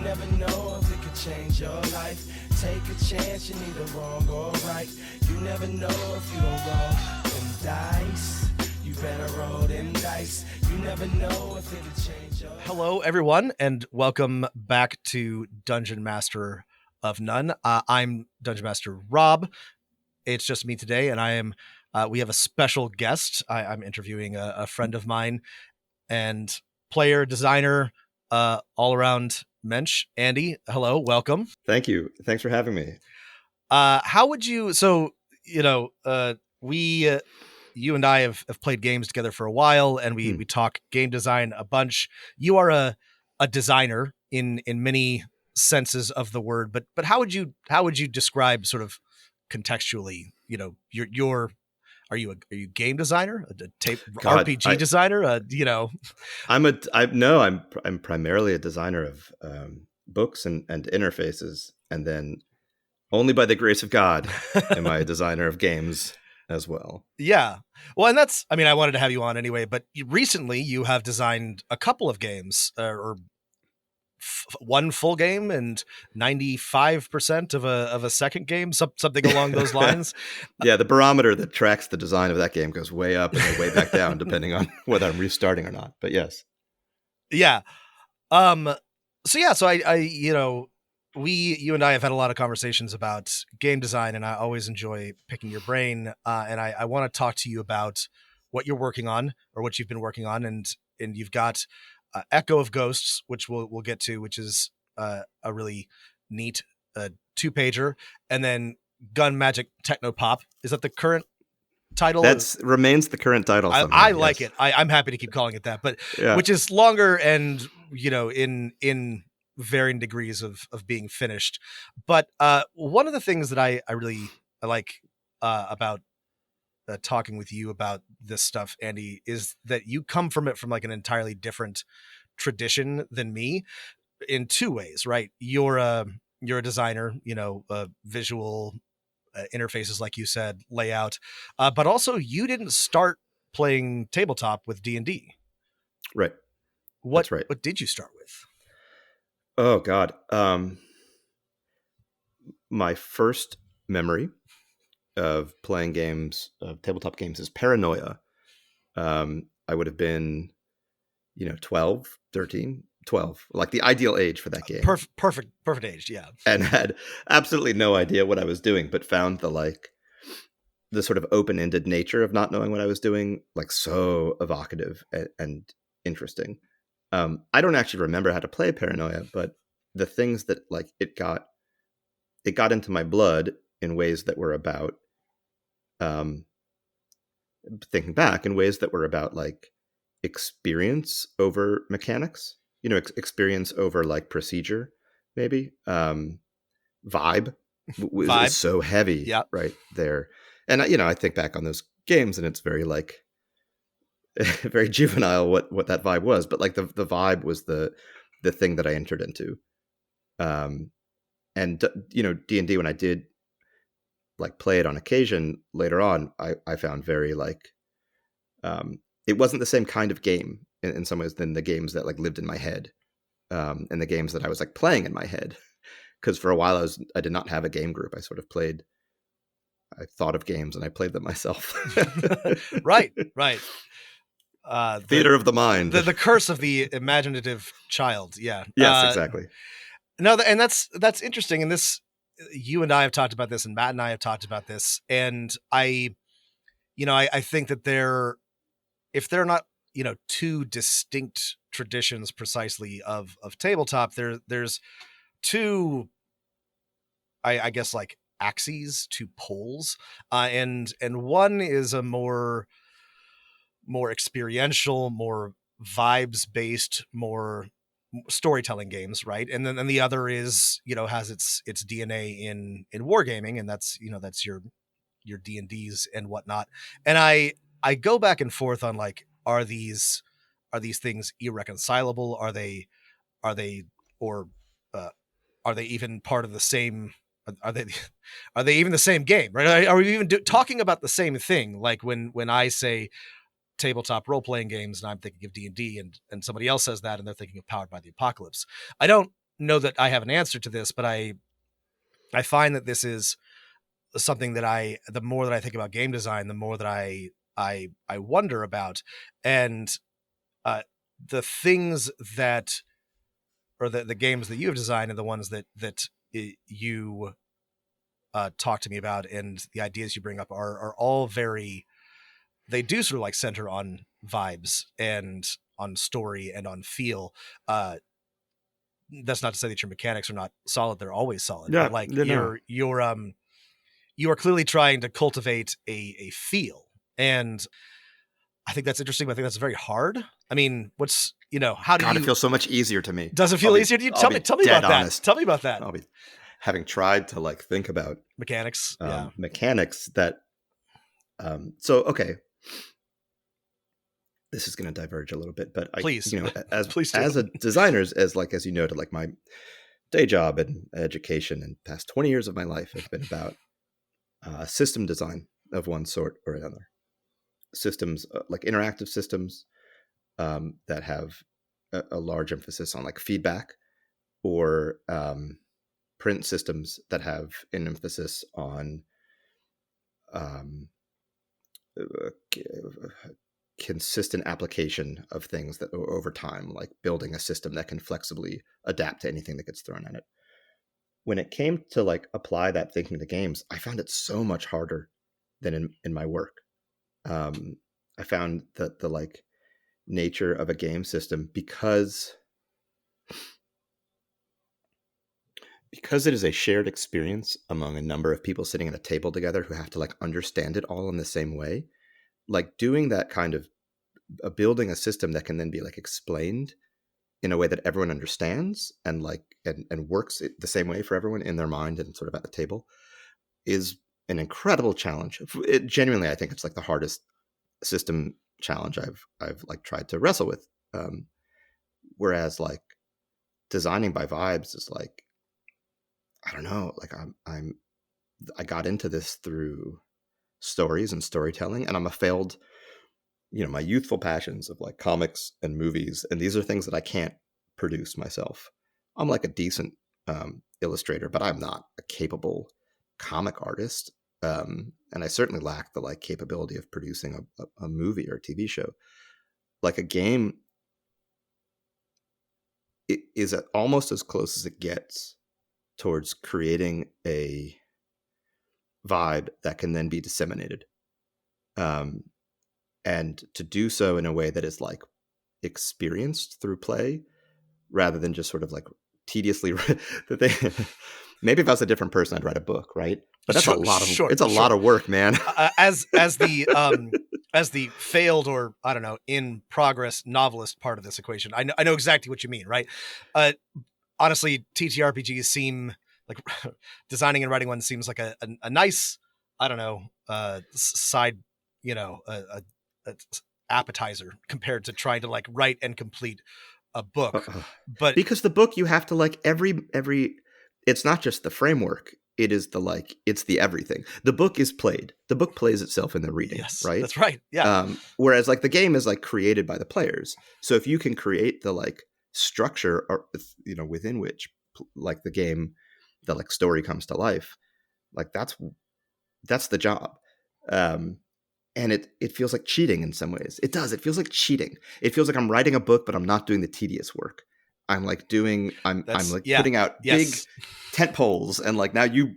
never know if it could change your life. Take a chance, you're neither wrong or right. You never know if you don't roll them dice. You better roll them dice. You never know if it could change your life. Hello, everyone, and welcome back to Dungeon Master of None. I'm Dungeon Master Rob. It's just me today, and we have a special guest. I'm interviewing a friend of mine and player, designer, all-around mensch, Andy. Hello, welcome. Thank you. Thanks for having me. How would you, you and I have played games together for a while, and we talk game design a bunch. You are a designer in many senses of the word, but how would you describe sort of contextually, are you a game designer, RPG designer? I'm primarily a designer of books and interfaces, and then only by the grace of God am I a designer of games as well. Yeah. Well, and I wanted to have you on anyway, but recently you have designed a couple of games, one full game and 95% of a second game, something along those lines. Yeah, the barometer that tracks the design of that game goes way up and then way back down, depending on whether I'm restarting or not. But yes. Yeah. So you and I have had a lot of conversations about game design, and I always enjoy picking your brain. And I want to talk to you about what you're working on, or what you've been working on, and you've got Echo of Ghosts, which we'll get to, which is a really neat 2-pager, and then Gun Magic Techno Pop. Is that the current title? That remains the current title. I like it. I'm happy to keep calling it that, but yeah. Which is longer and in varying degrees of being finished. But one of the things that I really like about talking with you about this stuff, Andy, is that you come from like an entirely different tradition than me in two ways, right? You're a designer, visual interfaces, like you said, layout, but also you didn't start playing tabletop with D&D. Right. That's right. What did you start with? Oh God. My first memory of playing games, tabletop games, is Paranoia. I would have been, 12, 13, 12, like the ideal age for that game. Perfect age. Yeah. And had absolutely no idea what I was doing, but found the sort of open-ended nature of not knowing what I was doing, like, so evocative and interesting. I don't actually remember how to play Paranoia, but the things that it got into my blood in ways that were about, thinking back, in ways that were about experience over mechanics, experience over procedure, maybe. Vibe is so heavy, yeah, right there. And I think back on those games, and it's very very juvenile what that vibe was, but the vibe was the thing that I entered into. And D&D, when I did play it on occasion later on, I found very it wasn't the same kind of game in some ways than the games that lived in my head, and the games that I was playing in my head, because for a while I did not have a game group. I thought of games and I played them myself. Right. Theater of the mind. The curse of the imaginative child. Yeah. Yes, exactly. No, and that's interesting. And this, you and I have talked about this, and Matt and I have talked about this. And I think that if they're not, two distinct traditions precisely of tabletop, there's two, I guess, axes, two poles. And one is a more experiential, more vibes based, more storytelling games, right? And then the other is, has its DNA in wargaming, and that's your D&Ds and whatnot. And I go back and forth on are these things irreconcilable? Are they even part of the same? Are they even the same game? Right? Are we even talking about the same thing? Like when I say tabletop role-playing games and I'm thinking of D&D, and somebody else says that and they're thinking of Powered by the Apocalypse. I don't know that I have an answer to this, but I find that this is something that the more that I think about game design, the more that I wonder about, and the things that, or the games that you have designed and the ones that you talk to me about and the ideas you bring up are all very, they do sort of like center on vibes and on story and on feel. That's not to say that your mechanics are not solid. They're always solid. Yeah, But like no. you are clearly trying to cultivate a feel. And I think that's interesting, but I think that's very hard. I mean, how do God, you, it feels so much easier to me. does it feel easier to you? Tell me dead about that. honest. Tell me about that. I'll be having tried to like think about Mechanics. mechanics that, so, okay, this is going to diverge a little bit, but Please. as Please do. as a designer, as you know, to like my day job and education and past 20 years of my life have been about system design of one sort or another. Systems like interactive systems that have a large emphasis on like feedback, or print systems that have an emphasis on consistent application of things that over time, like building a system that can flexibly adapt to anything that gets thrown at it. When it came to like apply that thinking to games, I found it so much harder than in my work. I found that the like nature of a game system, because it is a shared experience among a number of people sitting at a table together who have to like understand it all in the same way, like doing that kind of building a system that can then be like explained in a way that everyone understands and like and works the same way for everyone in their mind and sort of at the table, is an incredible challenge. It genuinely, I think it's like the hardest system challenge I've like tried to wrestle with. Whereas like designing by vibes is like, I don't know, like I got into this through stories and storytelling, and I'm a failed, my youthful passions of like comics and movies, and these are things that I can't produce myself. I'm like a decent illustrator, but I'm not a capable comic artist, and I certainly lack the like capability of producing a movie or a TV show. Like a game, it is almost as close as it gets towards creating a vibe that can then be disseminated, and to do so in a way that is like experienced through play rather than just sort of like tediously the thing. Maybe if I was a different person, I'd write a book, right? But that's a lot of work, man. As the failed, or I don't know, in progress novelist part of this equation, I know exactly what you mean, right? Honestly, TTRPGs seem like designing and writing one seems like a nice, I don't know, side, a appetizer compared to trying to like write and complete a book. But because the book, you have to like every it's not just the framework, it is it's the everything. The book is played. The book plays itself in the reading, yes, right? That's right. Yeah. Whereas like the game is like created by the players. So if you can create the like structure, or within which like the game, the like story comes to life, like that's the job. And it feels like cheating in some ways. It does. It feels like cheating. It feels like I'm writing a book, but I'm not doing the tedious work. I'm like putting out big tent poles, and like now you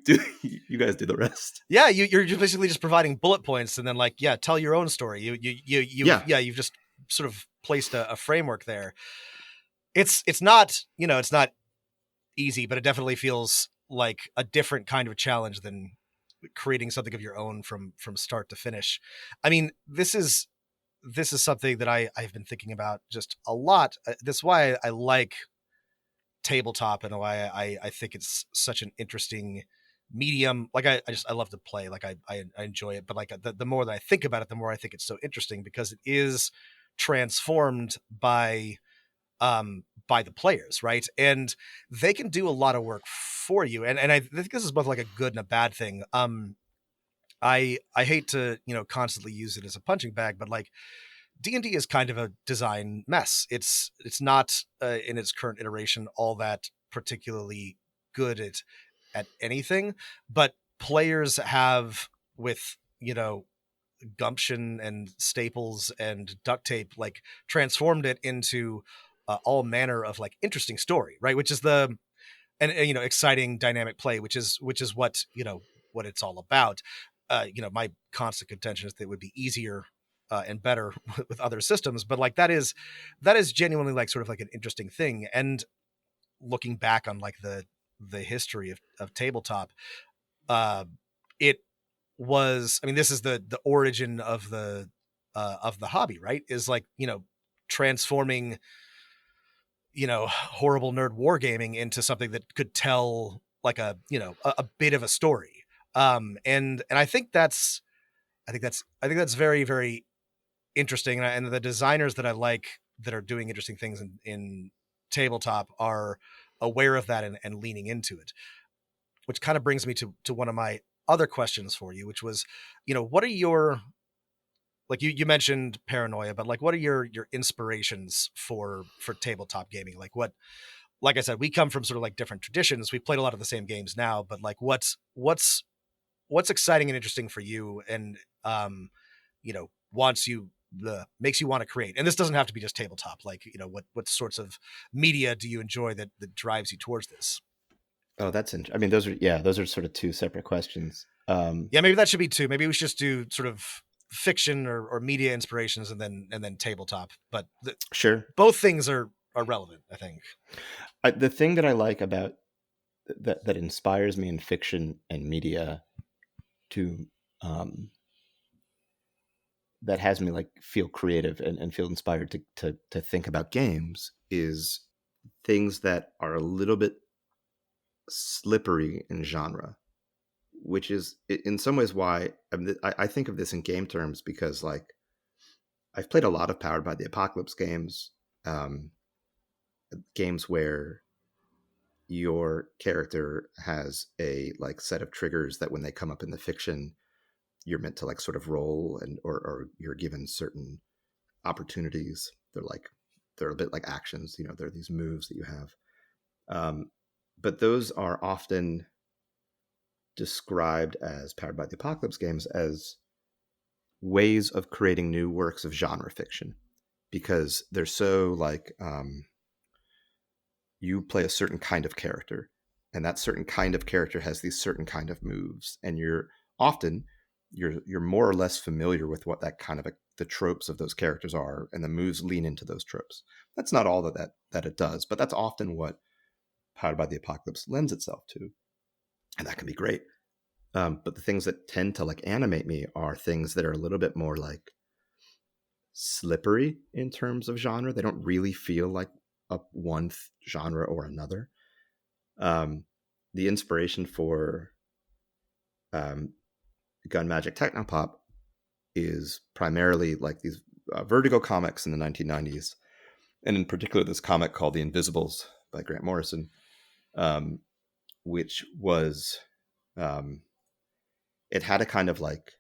guys do the rest. Yeah, you're basically just providing bullet points, and then like tell your own story. You've just sort of placed a framework there. It's not it's not easy, but it definitely feels like a different kind of challenge than creating something of your own from start to finish. I mean, this is something that I've been thinking about just a lot. That's why I like tabletop, and why I think it's such an interesting medium. Like I love to play, like I enjoy it, but like the more that I think about it, the more I think it's so interesting, because it is transformed by the players, right? And they can do a lot of work for you. And I think this is both like a good and a bad thing. I hate to, constantly use it as a punching bag, but like D&D is kind of a design mess. It's not in its current iteration all that particularly good at anything, but players have, with, gumption and staples and duct tape, like transformed it into all manner of like interesting story, right? Which is exciting dynamic play, which is what, what it's all about. My constant contention is that it would be easier and better with other systems, but like that is genuinely like sort of like an interesting thing. And looking back on like the history of tabletop, it was, I mean, this is the origin of the hobby, right? Is like, transforming, horrible nerd wargaming into something that could tell like a bit of a story. And I think that's very, very interesting. And the designers that I like that are doing interesting things in tabletop are aware of that and leaning into it, which kind of brings me to one of my other questions for you, which was, what are your, like you mentioned paranoia, but like, what are your inspirations for tabletop gaming? Like I said, we come from sort of like different traditions. We've played a lot of the same games now, but like, what's exciting and interesting for you, and makes you want to create? And this doesn't have to be just tabletop. Like, what sorts of media do you enjoy that drives you towards this? Oh, that's interesting. I mean, those are sort of two separate questions. Yeah, maybe that should be two. Maybe we should just do sort of fiction or media inspirations and then tabletop. But sure, both things are relevant, I think. The thing that I like about that inspires me in fiction and media to that has me like feel creative and feel inspired to think about games is things that are a little bit slippery in genre, which is in some ways why I think of this in game terms, because like I've played a lot of Powered by the Apocalypse games, games where your character has a like set of triggers that when they come up in the fiction, you're meant to like sort of roll or you're given certain opportunities. They're a bit like actions, they're these moves that you have. But those are often described as Powered by the Apocalypse games as ways of creating new works of genre fiction, because they're so like you play a certain kind of character, and that certain kind of character has these certain kind of moves, and you're more or less familiar with what that kind of the tropes of those characters are, and the moves lean into those tropes. That's not all that it does, but that's often what Powered by the Apocalypse lends itself to, and that can be great. But the things that tend to like animate me are things that are a little bit more like slippery in terms of genre. They don't really feel like one genre or another. The inspiration for Gun Magic Technopop is primarily like these Vertigo comics in the 1990s, and in particular this comic called The Invisibles by Grant Morrison, which was it had a kind of like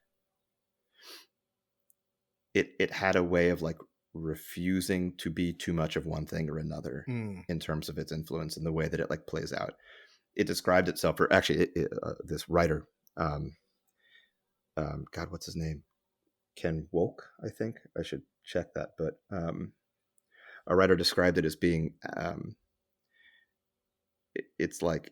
it had a way of like refusing to be too much of one thing or another in terms of its influence and the way that it like plays out. It described itself, or actually this writer, God, what's his name? Ken Wolk, I think. I should check that. But a writer described it as being it's like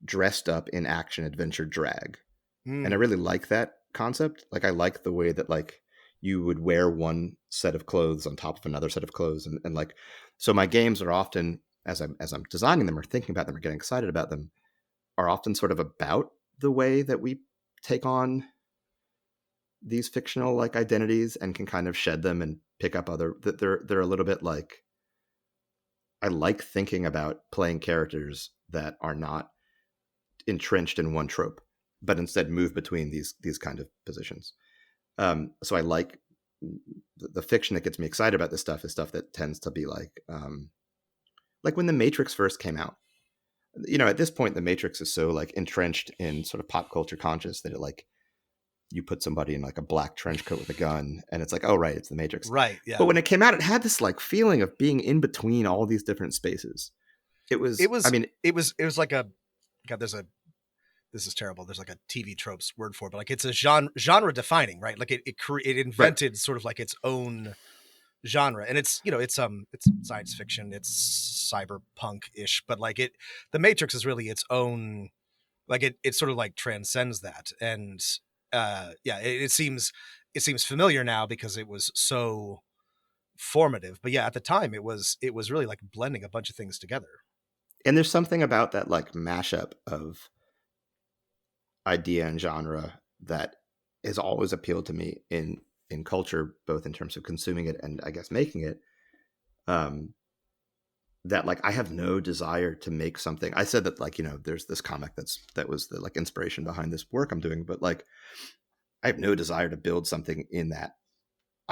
dressed up in action adventure drag. And I really like that concept. Like I like the way that like you would wear one set of clothes on top of another set of clothes, and like, so my games are often, as I'm designing them or thinking about them or getting excited about them, are often sort of about the way that we take on these fictional like identities and can kind of shed them and pick up other, that they're a little bit like, I like thinking about playing characters that are not entrenched in one trope, but instead move between these kind of positions. So I like the fiction that gets me excited about this stuff is stuff that tends to be like when The Matrix first came out. At this point, The Matrix is so like entrenched in sort of pop culture conscious that it like you put somebody in like a black trench coat with a gun and it's like, oh right, it's The Matrix. Right. Yeah. But when it came out, it had this like feeling of being in between all these different spaces. It was. It was, I mean, it was like a, God, this is terrible. There's like a TV tropes word for it, but like it's a genre defining, right? Like it right. invented sort of like its own genre, and it's science fiction, it's cyberpunk ish, but like the Matrix is really its own, like it sort of like transcends that. And yeah, it seems familiar now because it was so formative. But yeah, at the time it was really like blending a bunch of things together. And there's something about that like mashup of idea and genre that has always appealed to me in culture, both in terms of consuming it and I guess making it. Um, that like I have no desire to make something. I said that like, you know, there's this comic that was the like inspiration behind this work I'm doing, but like I have no desire to build something in that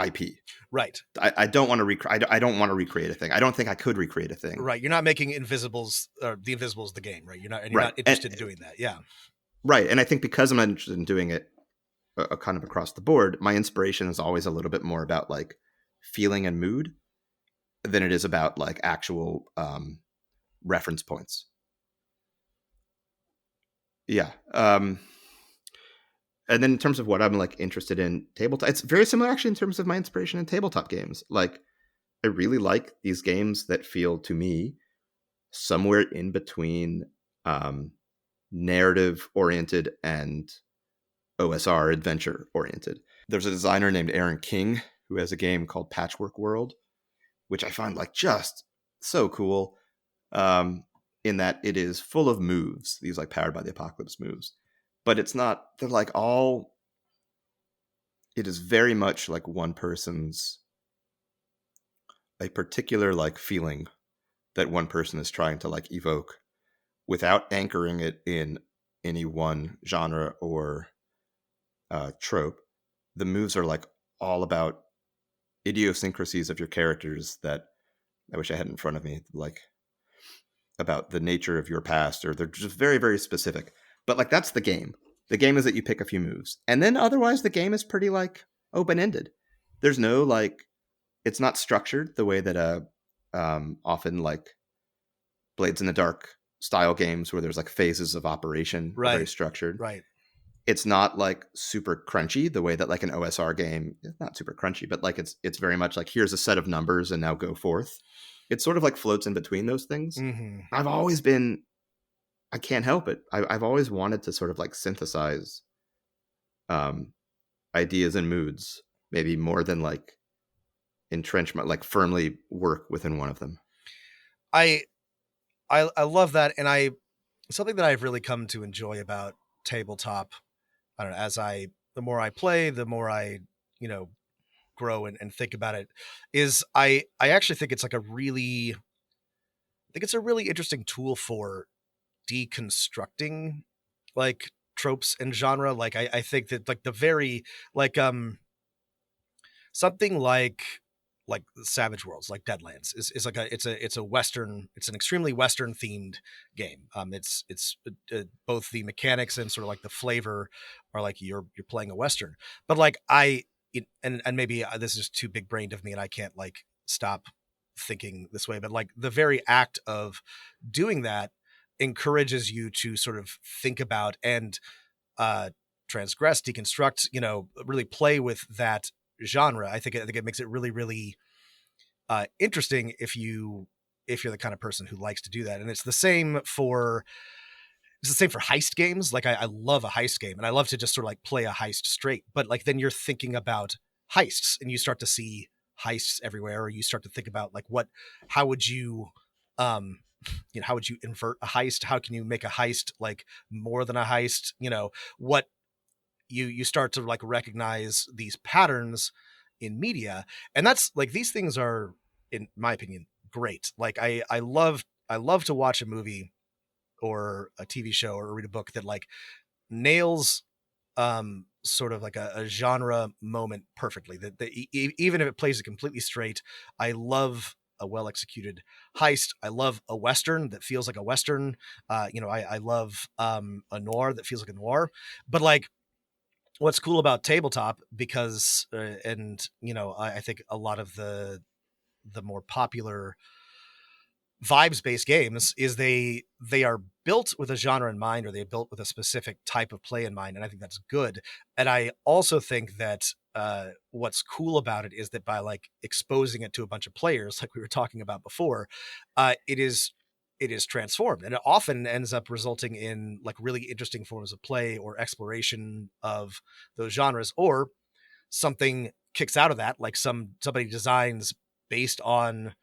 IP. Right. I don't want to I don't want to recreate a thing. I don't think I could recreate a thing. Right. You're not making Invisibles, or the Invisibles the game, right? You're Right. not interested in doing that. Yeah. Right. And I think because I'm not interested in doing it kind of across the board, my inspiration is always a little bit more about like feeling and mood than it is about like actual reference points. Yeah. And then in terms of what I'm like interested in tabletop, it's very similar actually in terms of my inspiration in tabletop games. Like I really like these games that feel to me somewhere in between narrative oriented and OSR adventure oriented. There's a designer named Errant who has a game called Patchwork World, which I find like just so cool. In that it is full of moves, these like powered by the apocalypse moves, but it's not, they're like all, it is very much like one person's, a particular like feeling that one person is trying to like evoke without anchoring it in any one genre or trope. The moves are like all about idiosyncrasies of your characters that I wish I had in front of me, like about the nature of your past, or they're just very, very specific. But like that's the game. The game is that you pick a few moves. And then otherwise the game is pretty like open-ended. There's no like, it's not structured the way that often like Blades in the Dark style games where there's like phases of operation are very structured. Right. It's not like super crunchy the way that like an OSR game, it's not super crunchy, but like it's very much like here's a set of numbers and now go forth. It sort of like floats in between those things. Mm-hmm. I've always been, I can't help it. I've always wanted to sort of like synthesize ideas and moods, maybe more than like entrenchment, like firmly work within one of them. I love that. And something that I've really come to enjoy about tabletop, I don't know, the more I play, the more I, grow and think about it, is I actually think it's like a really interesting tool for deconstructing like tropes and genre. Like I think that like the very like something like Savage Worlds, like Deadlands is like it's a Western, it's an extremely Western themed game. It's both the mechanics and sort of like the flavor are like you're playing a Western, but like and maybe this is too big brained of me and I can't like stop thinking this way, but like the very act of doing that encourages you to sort of think about and transgress, deconstruct, really play with that genre. I think it makes it really, really interesting if you're the kind of person who likes to do that. And it's the same for heist games. Like I love a heist game and I love to just sort of like play a heist straight, but like then you're thinking about heists and you start to see heists everywhere, or you start to think about like how would you how would you invert a heist? How can you make a heist like more than a heist? What you start to like recognize these patterns in media, and that's like, these things are, in my opinion, great. Like I love to watch a movie or a TV show or read a book that like nails sort of like a genre moment perfectly, that even if it plays it completely straight. I love a well executed heist. I love a Western that feels like a Western. I love a noir that feels like a noir. But like, what's cool about tabletop, because I think a lot of the more popular vibes-based games is they are built with a genre in mind, or they're built with a specific type of play in mind, and I think that's good. And I also think that what's cool about it is that by like exposing it to a bunch of players, like we were talking about before, it is transformed, and it often ends up resulting in like really interesting forms of play or exploration of those genres, or something kicks out of that, like somebody designs based on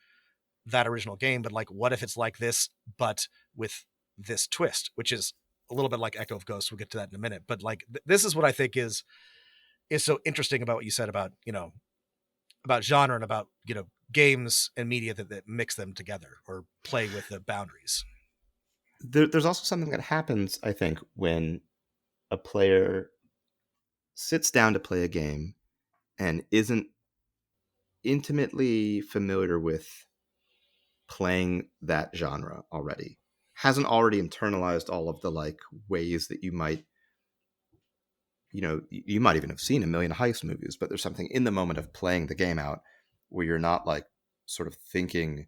that original game, but like what if it's like this but with this twist, which is a little bit like Echo of Ghosts. We'll get to that in a minute, but like this is what I think is so interesting about what you said about, you know, about genre and about, you know, games and media that mix them together or play with the boundaries. There's also something that happens, I think, when a player sits down to play a game and isn't intimately familiar with playing that genre already, hasn't already internalized all of the like ways that you might, you know, you might even have seen a million heist movies, but there's something in the moment of playing the game out where you're not like sort of thinking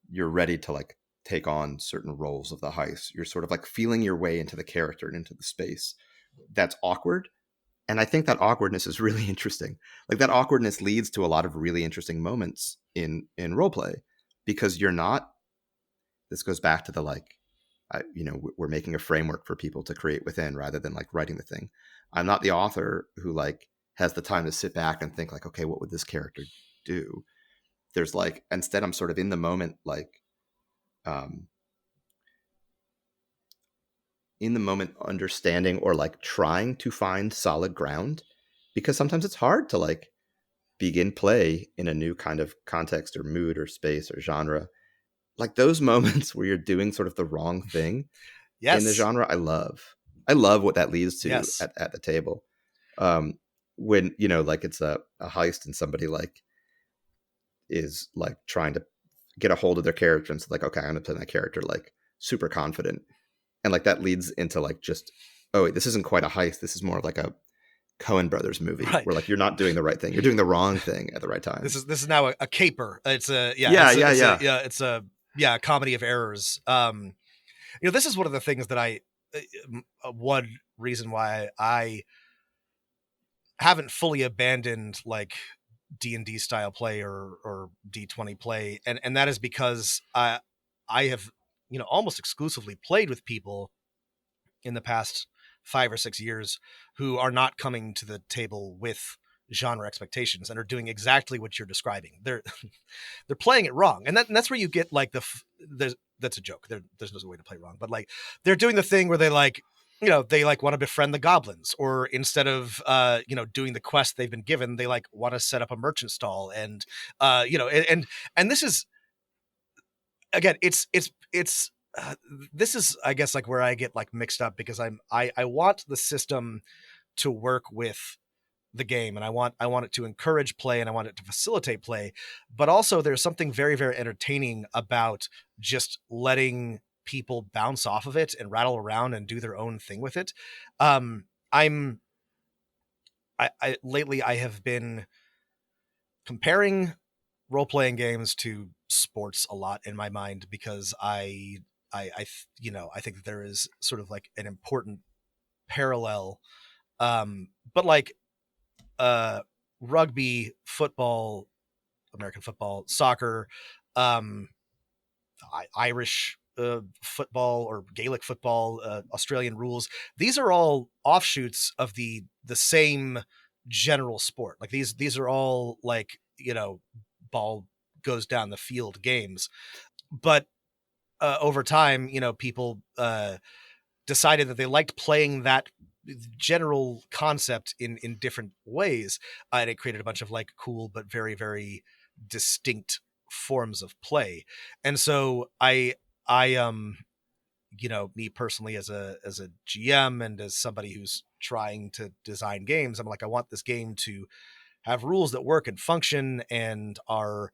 you're ready to like take on certain roles of the heist. You're sort of like feeling your way into the character and into the space. That's awkward. And I think that awkwardness is really interesting. Like that awkwardness leads to a lot of really interesting moments in role play, because you're not, this goes back to the like, you know, we're making a framework for people to create within rather than like writing the thing. I'm not the author who like has the time to sit back and think like, okay, what would this character do? There's like, instead I'm sort of in the moment, like um in the moment understanding or like trying to find solid ground, because sometimes it's hard to like begin play in a new kind of context or mood or space or genre. Like those moments where you're doing sort of the wrong thing in the Yes. genre, I love what that leads to Yes. at the table. When, you know, like it's a heist and somebody like is like trying to get a hold of their character and it's like, okay, I'm gonna play my character like super confident, and like that leads into like just, oh wait, this isn't quite a heist, this is more of like a Coen Brothers movie, Right. where like you're not doing the right thing, you're doing the wrong thing at the right time. This is now a caper. It's a it's a comedy of errors. You know, this is one of the things that one reason why I haven't fully abandoned like D&D style play or D20 play, and that is because I have, you know, almost exclusively played with people in the past 5 or 6 years who are not coming to the table with genre expectations and are doing exactly what you're describing. They're they're playing it wrong, and that's where you get like that's a joke. There's no way to play wrong, but like they're doing the thing where they like, you know, they like want to befriend the goblins, or instead of you know, doing the quest they've been given, they like want to set up a merchant stall, and you know, and this is, again, it's this is, I guess, like where I get like mixed up, because I want the system to work with the game, and I want it to encourage play, and I want it to facilitate play, but also there's something very, very entertaining about just letting people bounce off of it and rattle around and do their own thing with it. I'm I lately I have been comparing role-playing games to sports a lot in my mind, because you know, I think that there is sort of like an important parallel, but like uh rugby, football, American football, soccer, um Irish football or Gaelic football, Australian rules, these are all offshoots of the same general sport. Like these are all like, you know, ball goes down the field games, but over time, you know, people decided that they liked playing that general concept in different ways, and it created a bunch of like cool but very, very distinct forms of play. And so I you know, me personally as a GM and as somebody who's trying to design games, I'm like, I want this game to have rules that work and function and are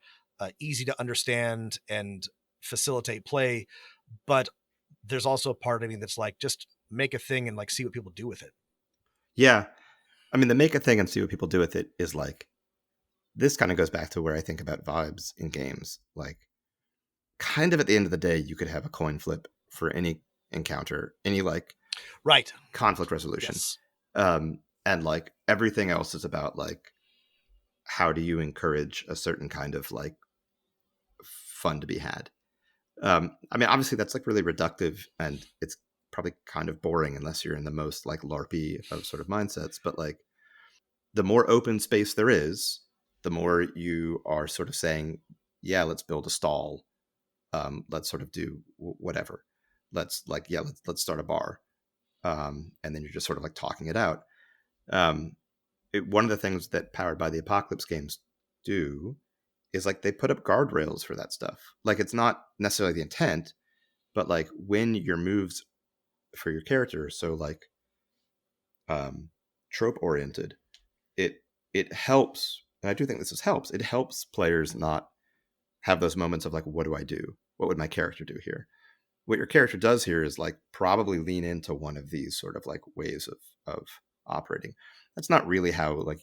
easy to understand and facilitate play, but there's also a part of me that's like, just make a thing and like see what people do with it. Yeah, I mean, the make a thing and see what people do with it is like, this kind of goes back to where I think about vibes in games. Like, kind of at the end of the day, you could have a coin flip for any encounter, any like right conflict resolution. Yes. And like everything else is about like, how do you encourage a certain kind of like fun to be had? I mean, obviously that's like really reductive, and it's probably kind of boring unless you're in the most like LARPy of sort of mindsets. But like, the more open space there is, the more you are sort of saying, yeah, let's build a stall. Let's sort of do whatever. Let's like, yeah, let's start a bar. And then you're just sort of like talking it out. One of the things that Powered by the Apocalypse games do is like they put up guardrails for that stuff. Like, it's not necessarily the intent, but like when your moves for your character are so like trope oriented, it helps, and I do think this helps. It helps players not have those moments of like, what do I do? What would my character do here? What your character does here is like probably lean into one of these sort of like ways of operating. That's not really how like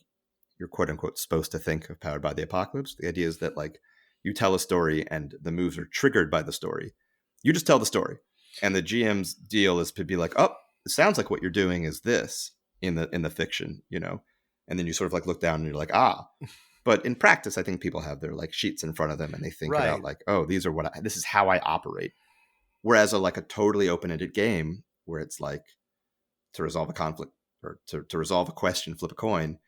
you're quote unquote supposed to think of Powered by the Apocalypse. The idea is that like you tell a story and the moves are triggered by the story. You just tell the story, and the GM's deal is to be like, oh, it sounds like what you're doing is this in the fiction, you know, and then you sort of like look down and you're like, ah. But in practice, I think people have their like sheets in front of them and they think about like, oh, these are this is how I operate. Whereas a totally open-ended game where it's like, to resolve a conflict or to resolve a question, flip a coin,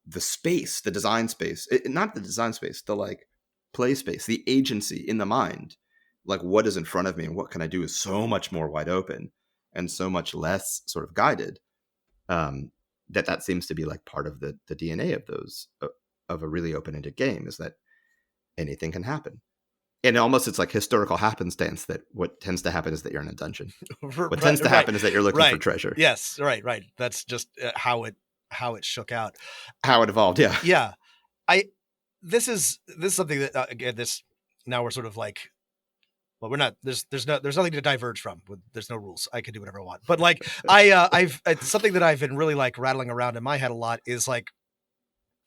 the space, the design space, not the design space, the like play space, the agency in the mind, like what is in front of me and what can I do is so much more wide open and so much less sort of guided. That seems to be like part of the DNA of those of a really open-ended game, is that anything can happen. And almost it's like historical happenstance that what tends to happen is that you're in a dungeon. What tends to happen is that you're looking for treasure. Yes, right. That's just how it shook out. How it evolved, yeah. Yeah. This is something that again, now we're sort of like, well, we're not, there's nothing to diverge from. There's no rules. I can do whatever I want. But like it's something that I've been really like rattling around in my head a lot is like,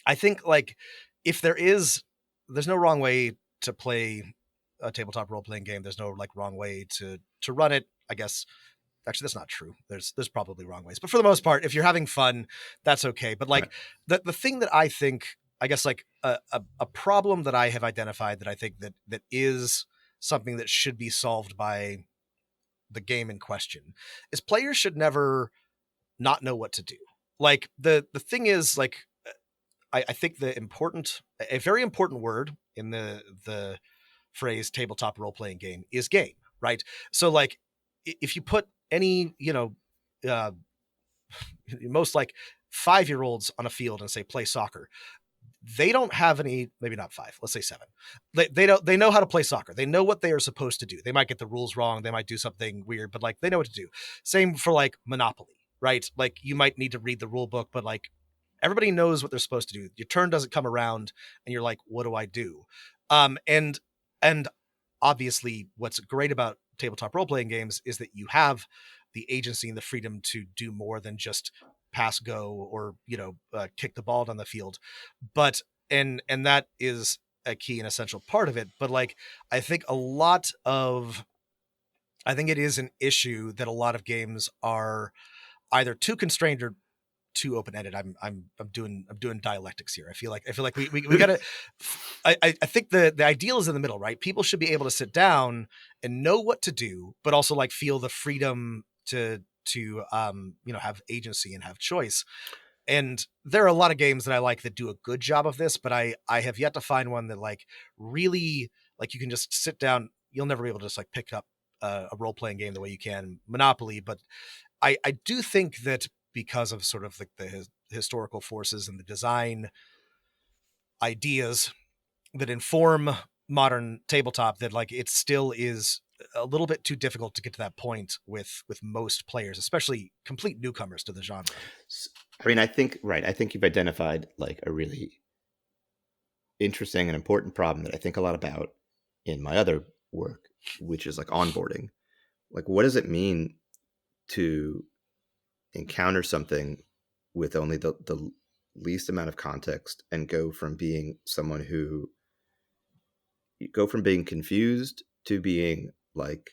I think like if there's no wrong way to play a tabletop role-playing game. There's no like wrong way to run it, I guess. Actually, that's not true. There's probably wrong ways, but for the most part, if you're having fun, that's okay. But like the thing that I think, I guess like a problem that I have identified that I think that is something that should be solved by the game in question is players should never not know what to do. Like the thing is like, I think a very important word in the phrase tabletop role-playing game is game, right? So like if you put any, most like 5-year-olds on a field and say play soccer, they don't have any, maybe not 5, let's say 7. They know how to play soccer. They know what they are supposed to do. They might get the rules wrong. They might do something weird, but like they know what to do. Same for like Monopoly, right? Like you might need to read the rule book, but like everybody knows what they're supposed to do. Your turn doesn't come around and you're like, what do I do? And obviously what's great about tabletop role-playing games is that you have the agency and the freedom to do more than just pass, go, or, kick the ball down the field. But, and that is a key and essential part of it. But like, I think it is an issue that a lot of games are either too constrained or too open-ended. I'm doing dialectics here. I feel like we gotta, I think the ideal is in the middle, right? People should be able to sit down and know what to do, but also like feel the freedom to have agency and have choice. And there are a lot of games that I like that do a good job of this, but I have yet to find one that like really like you can just sit down. You'll never be able to just like pick up a role-playing game the way you can Monopoly. But I do think that because of sort of like the historical forces and the design ideas that inform modern tabletop, that like it still is a little bit too difficult to get to that point with most players, especially complete newcomers to the genre. I mean, I think you've identified like a really interesting and important problem that I think a lot about in my other work, which is like onboarding. Like, what does it mean to encounter something with only the least amount of context and go from being someone who you go from being confused to being like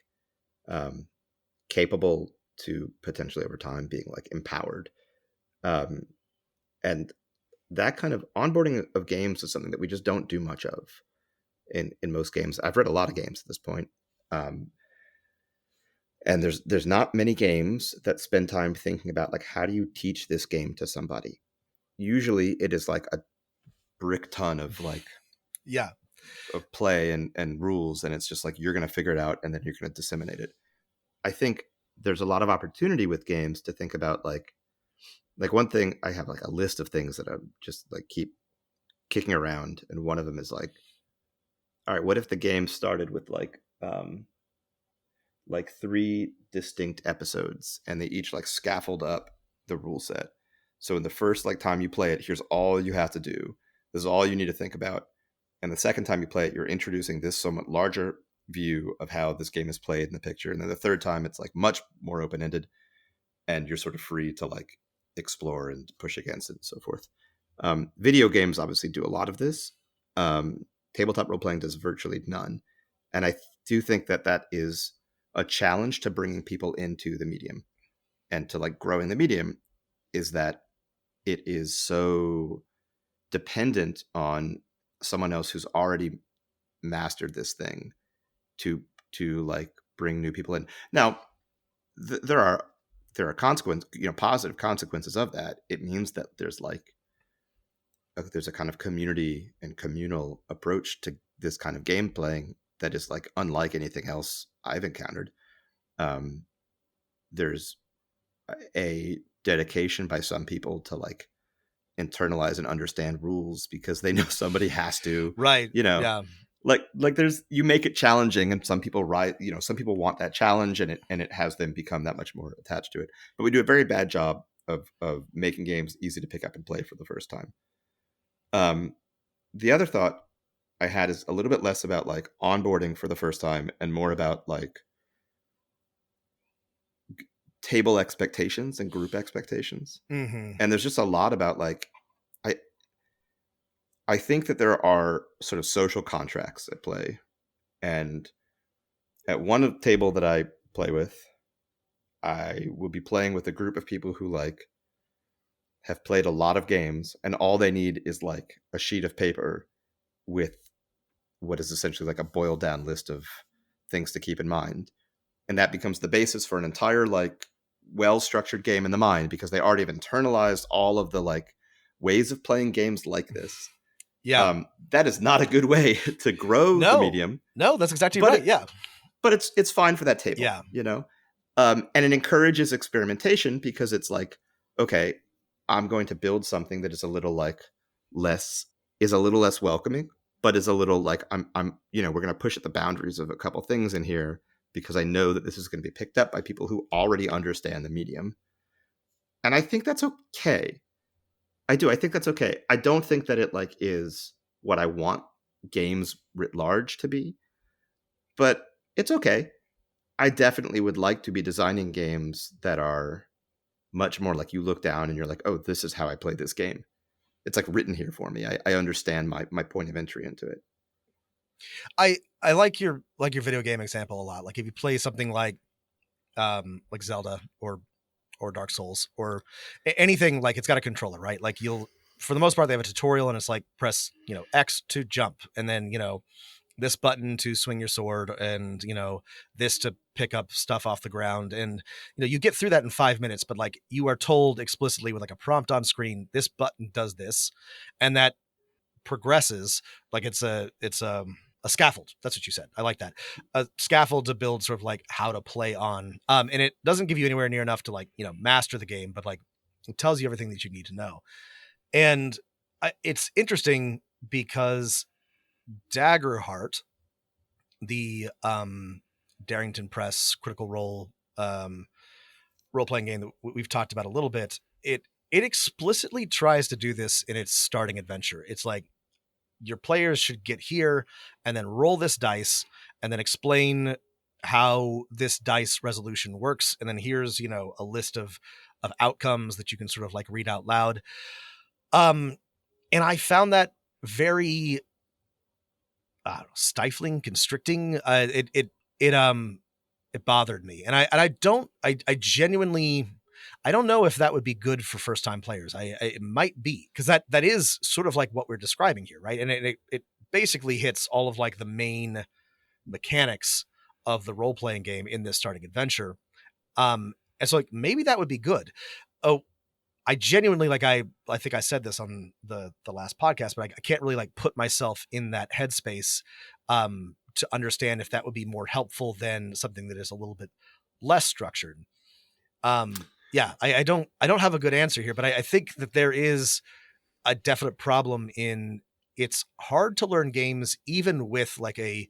capable to potentially over time being like empowered. And that kind of onboarding of games is something that we just don't do much of in most games. I've read a lot of games at this point. And there's not many games that spend time thinking about like, how do you teach this game to somebody? Usually it is like a brick ton of like of play and rules, and it's just like you're going to figure it out and then you're going to disseminate it. I think there's a lot of opportunity with games to think about like one thing. I have like a list of things that I just like keep kicking around, and one of them is like, all right, what if the game started with like 3 distinct episodes and they each like scaffold up the rule set. So in the first like time you play it, here's all you have to do. This is all you need to think about. And the second time you play it, you're introducing this somewhat larger view of how this game is played in the picture. And then the third time it's like much more open-ended and you're sort of free to like explore and push against it and so forth. Video games obviously do a lot of this. Tabletop role-playing does virtually none. And I do think that that is a challenge to bringing people into the medium and to like growing the medium, is that it is so dependent on someone else who's already mastered this thing to like bring new people in. Now, there are consequences, positive consequences of that. It means that there's like there's a kind of community and communal approach to this kind of game playing that is like unlike anything else I've encountered. There's a dedication by some people to like internalize and understand rules because they know somebody has to, right? Like there's, you make it challenging, and some people some people want that challenge, and it has them become that much more attached to it. But we do a very bad job of making games easy to pick up and play for the first time. The other thought I had is a little bit less about like onboarding for the first time and more about like table expectations and group expectations. Mm-hmm. And there's just a lot about like, I think that there are sort of social contracts at play. And at one table that I play with, I will be playing with a group of people who like have played a lot of games, and all they need is like a sheet of paper with what is essentially like a boiled down list of things to keep in mind. And that becomes the basis for an entire like well-structured game in the mind, because they already have internalized all of the like ways of playing games like this. That is not a good way to grow the medium. No, that's exactly right. But it's fine for that table. And it encourages experimentation, because it's like, okay, I'm going to build something that is a little less welcoming, but is a little like I'm we're going to push at the boundaries of a couple things in here, because I know that this is going to be picked up by people who already understand the medium. And I think that's okay. I think that's okay. I don't think that it like is what I want games writ large to be, but it's okay. I definitely would like to be designing games that are much more like you look down and you're like, oh, this is how I play this game. It's like written here for me. I understand my point of entry into it. I like your video game example a lot. Like if you play something like Zelda or Dark Souls or anything, like it's got a controller, right? Like for the most part, they have a tutorial and it's like press, X to jump, and then, this button to swing your sword, and, this to pick up stuff off the ground. And, you get through that in 5 minutes, but like you are told explicitly with like a prompt on screen, this button does this, and that progresses. Like it's a scaffold. That's what you said. I like that. A scaffold to build sort of like how to play on. And it doesn't give you anywhere near enough to like, master the game, but like it tells you everything that you need to know. And it's interesting because Daggerheart, the Darrington Press Critical Role role-playing game that we've talked about a little bit, it explicitly tries to do this in its starting adventure. It's like, your players should get here and then roll this dice and then explain how this dice resolution works. And then here's, a list of outcomes that you can sort of like read out loud. And I found that very stifling, constricting. It bothered me, and I genuinely, I don't know if that would be good for first time players. It might be, because that is sort of like what we're describing here, right? And it basically hits all of like the main mechanics of the role playing game in this starting adventure. And so like maybe that would be good. Oh, I genuinely, like, I think I said this on the last podcast, but I can't really like put myself in that headspace to understand if that would be more helpful than something that is a little bit less structured. Yeah, I don't have a good answer here, but I think that there is a definite problem in, it's hard to learn games even with like a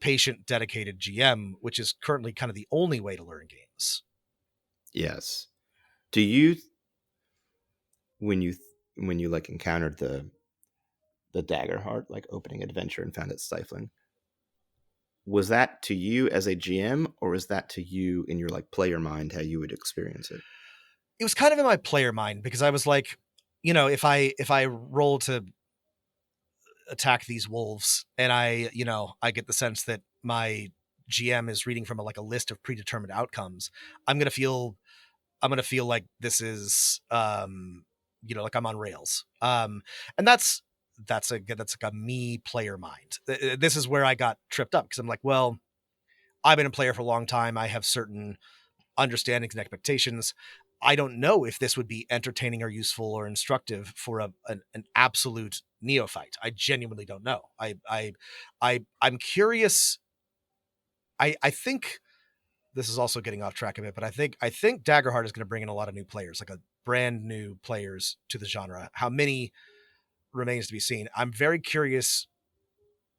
patient dedicated GM, which is currently kind of the only way to learn games. Yes. Do you, when you like encountered the Daggerheart like opening adventure and found it stifling, was that to you as a GM, or was that to you in your like player mind how you would experience it? It was kind of in my player mind, because I was like, you know, if I roll to attack these wolves and I get the sense that my GM is reading from like a list of predetermined outcomes, I'm going to feel like this is like I'm on rails. And that's like a me player mind. This is where I got tripped up, because I'm like, well, I've been a player for a long time. I have certain understandings and expectations. I don't know if this would be entertaining or useful or instructive for an absolute neophyte. I genuinely don't know. I'm curious. I think this is also getting off track a bit, but I think Daggerheart is going to bring in a lot of new players, like a brand new players to the genre. How many remains to be seen. I'm very curious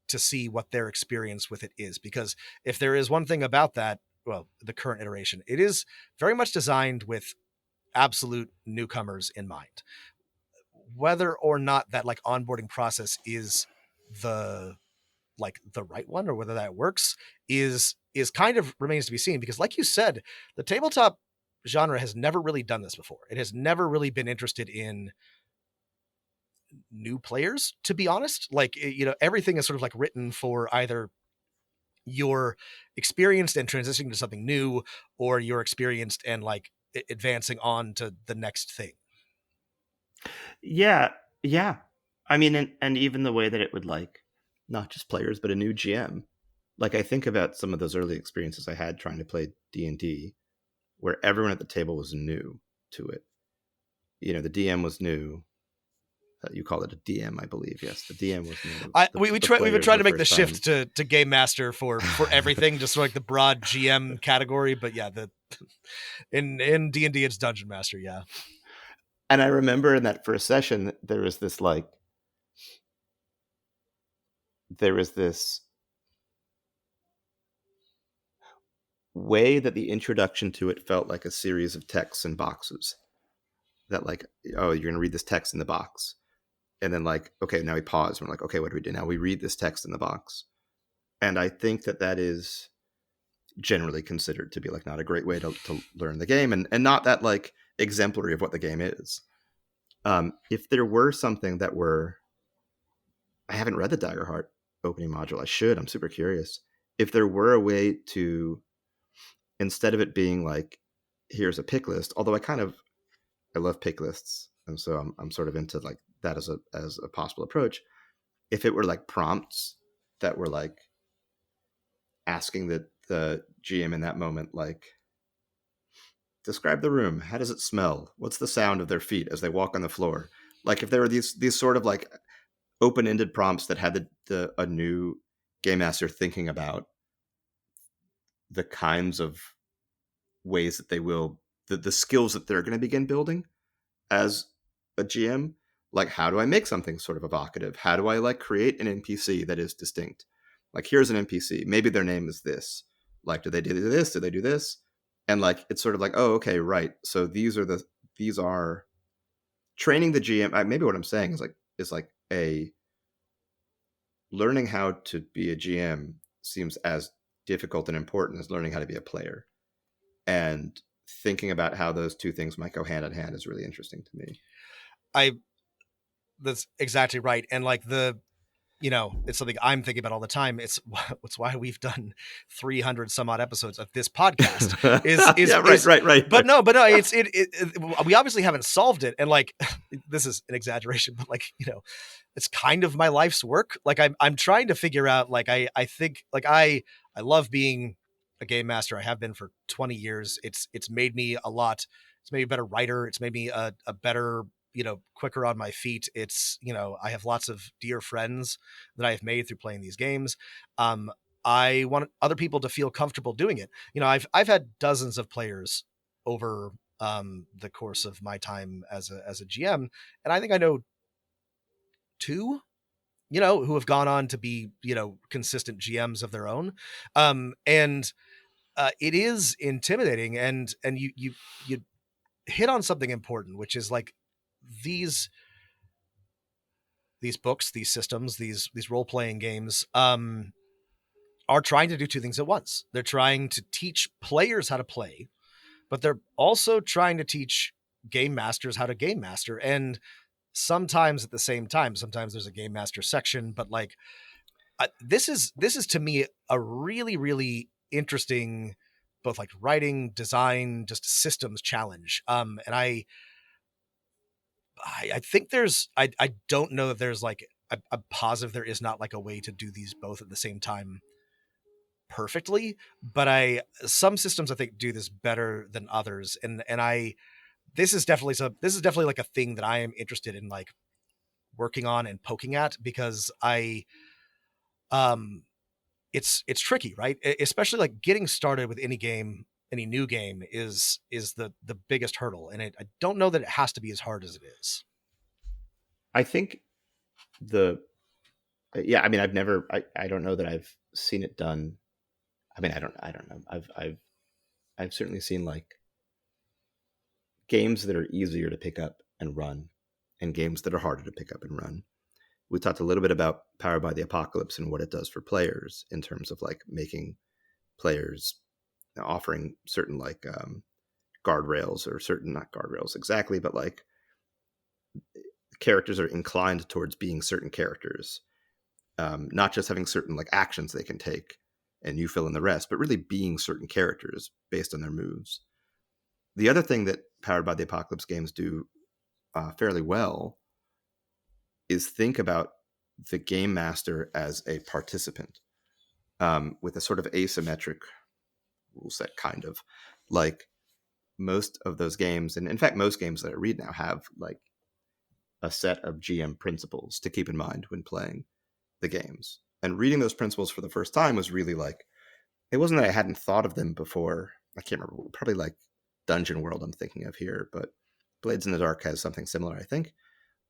to see what their experience with it is, because if there is one thing about that, well, the current iteration, it is very much designed with absolute newcomers in mind. Whether or not that like onboarding process is the right one, or whether that works, is kind of remains to be seen, because like you said, the tabletop genre has never really done this before. It has never really been interested in new players, to be honest. Like, everything is sort of like written for either you're experienced and transitioning to something new, or you're experienced and like advancing on to the next thing. Yeah. I mean, and even the way that it would like not just players but a new GM. Like, I think about some of those early experiences I had trying to play D&D, where everyone at the table was new to it. The DM was new. You call it a DM, I believe. Yes, the DM was new. We've been trying to make the shift to game master for everything, just like the broad GM category. But yeah, in D&D it's dungeon master. Yeah. And I remember in that first session, there was this way that the introduction to it felt like a series of texts and boxes. That like, oh, you're going to read this text in the box. And then like, okay, now we pause. And we're like, okay, what do we do now? We read this text in the box. And I think that is generally considered to be like not a great way to learn the game, and not that like exemplary of what the game is. If there were something that were, I haven't read the Daggerheart opening module. I should. I'm super curious. If there were a way to, instead of it being like, here's a pick list, although I love pick lists, and so I'm sort of into like that as a possible approach. If it were like prompts that were like asking the GM in that moment, like, describe the room. How does it smell? What's the sound of their feet as they walk on the floor? Like, if there were these sort of like open-ended prompts that had a new game master thinking about the kinds of ways that they will, the skills that they're going to begin building as a GM. Like, how do I make something sort of evocative? How do I like create an NPC that is distinct? Like, here's an NPC. Maybe their name is this. Like, do they do this? Do they do this? And like, it's sort of like, oh, okay, right. So these are training the GM. Maybe what I'm saying is like a learning how to be a GM seems as difficult and important as learning how to be a player. And thinking about how those two things might go hand in hand is really interesting to me. That's exactly right. And like it's something I'm thinking about all the time. It's why we've done 300 some odd episodes of this podcast right. But no, we obviously haven't solved it. And like, this is an exaggeration, but like, it's kind of my life's work. Like I'm trying to figure out, like, I think like I love being a game master. I have been for 20 years. It's made me it's made me a better writer. It's made me a better, quicker on my feet. It's, I have lots of dear friends that I have made through playing these games. I want other people to feel comfortable doing it. I've had dozens of players over the course of my time as a GM, and I think I know two, who have gone on to be, consistent GMs of their own. And it is intimidating, and you hit on something important, which is like these books, these systems, these role-playing games are trying to do two things at once. They're trying to teach players how to play, but they're also trying to teach game masters how to game master. And sometimes at the same time, sometimes there's a game master section, but like this is to me a really, really interesting, both like writing, design, just systems challenge. And I think I don't know that there's like, I'm positive there is not like a way to do these both at the same time perfectly, but some systems I think do this better than others. And this is definitely like a thing that I am interested in, like working on and poking at, because it's tricky, right? Especially like getting started with any new game is the biggest hurdle. And I don't know that it has to be as hard as it is. I think I don't know that I've seen it done. I mean, I don't know. I've certainly seen like games that are easier to pick up and run and games that are harder to pick up and run. We talked a little bit about Powered by the Apocalypse and what it does for players in terms of like making players, offering certain like guardrails, or certain, not guardrails exactly, but like characters are inclined towards being certain characters, not just having certain like actions they can take and you fill in the rest, but really being certain characters based on their moves. The other thing that Powered by the Apocalypse games do fairly well is think about the game master as a participant, with a sort of asymmetric rule set, kind of like most of those games. And in fact, most games that I read now have like a set of GM principles to keep in mind when playing the games. And reading those principles for the first time was really like, it wasn't that I hadn't thought of them before. I can't remember, probably like Dungeon World I'm thinking of here, but Blades in the Dark has something similar, I think,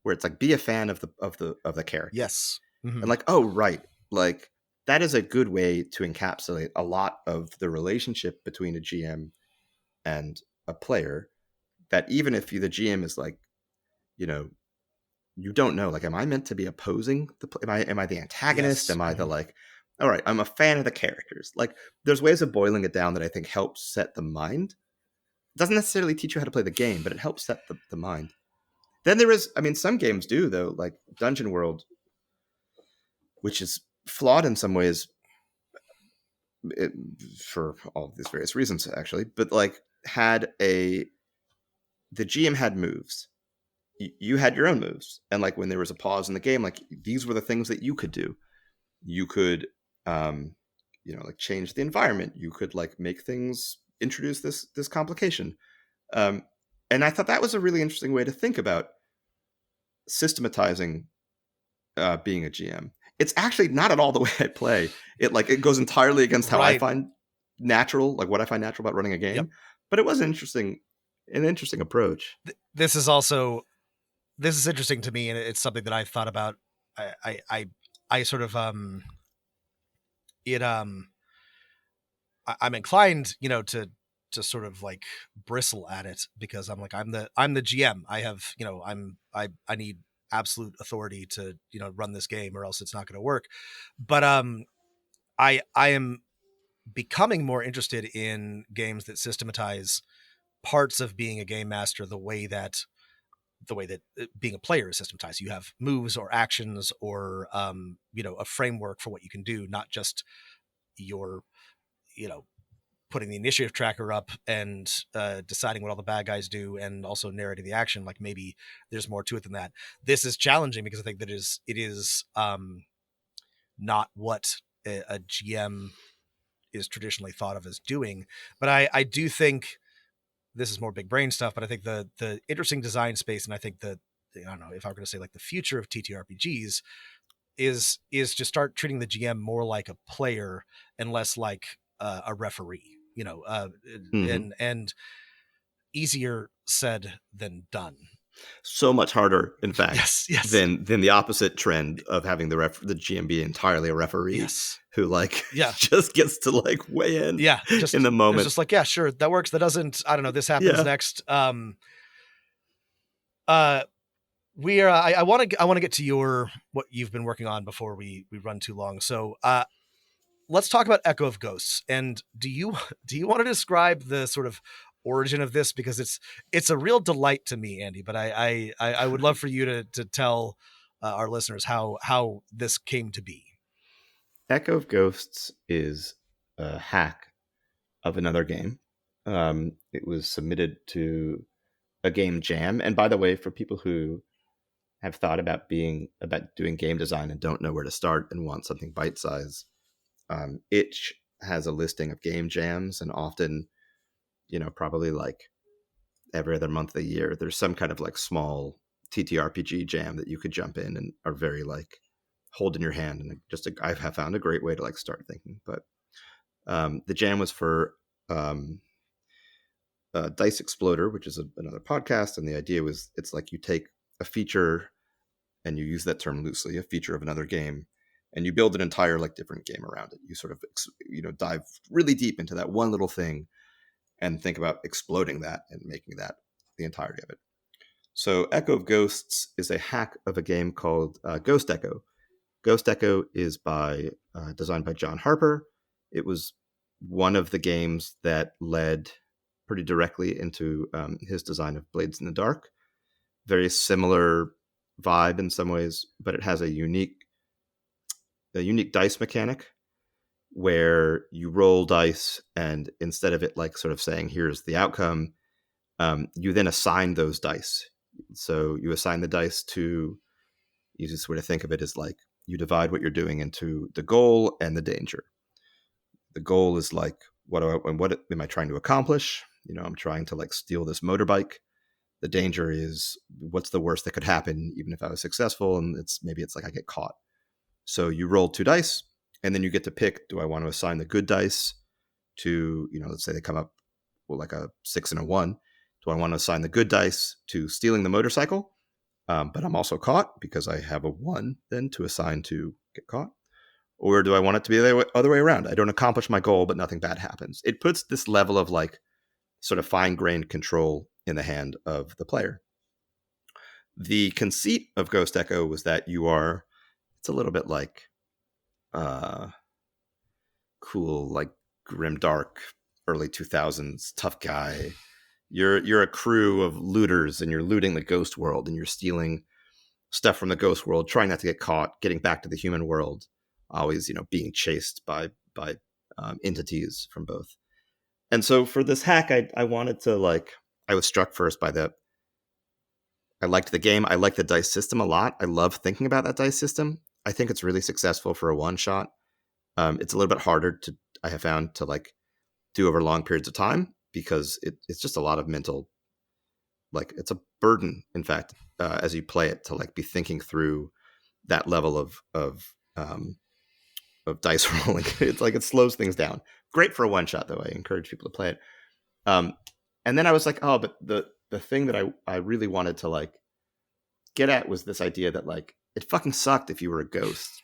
where it's like, be a fan of the character. Yes. Mm-hmm. And like, oh, right. Like that is a good way to encapsulate a lot of the relationship between a GM and a player, that even if the GM is like, you don't know, like, am I meant to be opposing am I the antagonist? Yes. Am I the like, all right, I'm a fan of the characters. Like there's ways of boiling it down that I think help set the mind. It doesn't necessarily teach you how to play the game, but it helps set the mind. Then there is, I mean, some games do though, like Dungeon World, which is flawed in some ways, for all of these various reasons actually, but like the GM had moves. You had your own moves, and like when there was a pause in the game, like these were the things that you could do. You could like change the environment. You could like make things, introduce this complication, and I thought that was a really interesting way to think about systematizing being a GM. It's actually not at all the way I play it. Like it goes entirely against how I find natural, like what I find natural about running a game. Yep. But it was an interesting approach. This is interesting to me, and it's something that I've thought about. I sort of I'm inclined, to sort of like bristle at it, because I'm like, I'm the GM. I have, I need absolute authority to, run this game, or else it's not going to work. But I am becoming more interested in games that systematize parts of being a game master the way that the way that being a player is systematized. You have moves or actions or, a framework for what you can do, not just your, putting the initiative tracker up and deciding what all the bad guys do and also narrating the action. Like maybe there's more to it than that. This is challenging because I think that it is not what a GM is traditionally thought of as doing. But I do think this is more big brain stuff, but I think the interesting design space, and I think that, I don't know if I'm going to say like the future of TTRPGs is to start treating the GM more like a player and less like a referee, and easier said than done. So much harder, in fact, yes. than the opposite trend of having the GM be entirely a referee, yes, who just gets to weigh in, just in the moment. It's just like, yeah, sure, that works. That doesn't. I don't know. This happens next. We are. I want to get to what you've been working on before we run too long. So, let's talk about Echo of Ghosts. And do you want to describe the sort of origin of this, because it's a real delight to me, Andy. But I would love for you to tell our listeners how this came to be. Echo of Ghosts is a hack of another game. It was submitted to a game jam, and by the way, for people who have thought about doing game design and don't know where to start and want something bite size, Itch has a listing of game jams, and often, probably every other month of the year, there's some kind of small TTRPG jam that you could jump in and are very hold in your hand, and I have found a great way to start thinking. But the jam was for Dice Exploder, which is another podcast, and the idea was it's you take a feature, and you use that term loosely, a feature of another game, and you build an entire different game around it. You sort of dive really deep into that one little thing and think about exploding that and making that the entirety of it. So Echo of Ghosts is a hack of a game called Ghost Echo. Ghost Echo is designed by John Harper. It was one of the games that led pretty directly into his design of Blades in the Dark. Very similar vibe in some ways, but it has a unique dice mechanic where you roll dice, and instead of it sort of saying here's the outcome, you then assign those dice. So you assign the dice to, easiest way to think of it is you divide what you're doing into the goal and the danger. The goal is what am I trying to accomplish? I'm trying to steal this motorbike. The danger is what's the worst that could happen even if I was successful, and maybe I get caught. So you roll 2 dice, and then you get to pick, do I want to assign the good dice to, let's say they come up a 6 and a 1. Do I want to assign the good dice to stealing the motorcycle? But I'm also caught because I have a 1 then to assign to get caught. Or do I want it to be the other way around? I don't accomplish my goal, but nothing bad happens. It puts this level of sort of fine-grained control in the hand of the player. The conceit of Ghost Echo was that it's a little bit cool, grimdark, early 2000s tough guy. You're a crew of looters, and you're looting the ghost world, and you're stealing stuff from the ghost world, trying not to get caught, getting back to the human world, always being chased by entities from both. And so for this hack, I wanted to I was struck first by I liked the game. I like the dice system a lot. I love thinking about that dice system. I think it's really successful for a one shot. It's a little bit harder I have found to do over long periods of time, because it's just a lot of mental, it's a burden, in fact, as you play it, to be thinking through that level of dice rolling. It's it slows things down. Great for a one shot, though. I encourage people to play it. And then I was oh, but the thing that I really wanted to get at was this idea that it fucking sucked if you were a ghost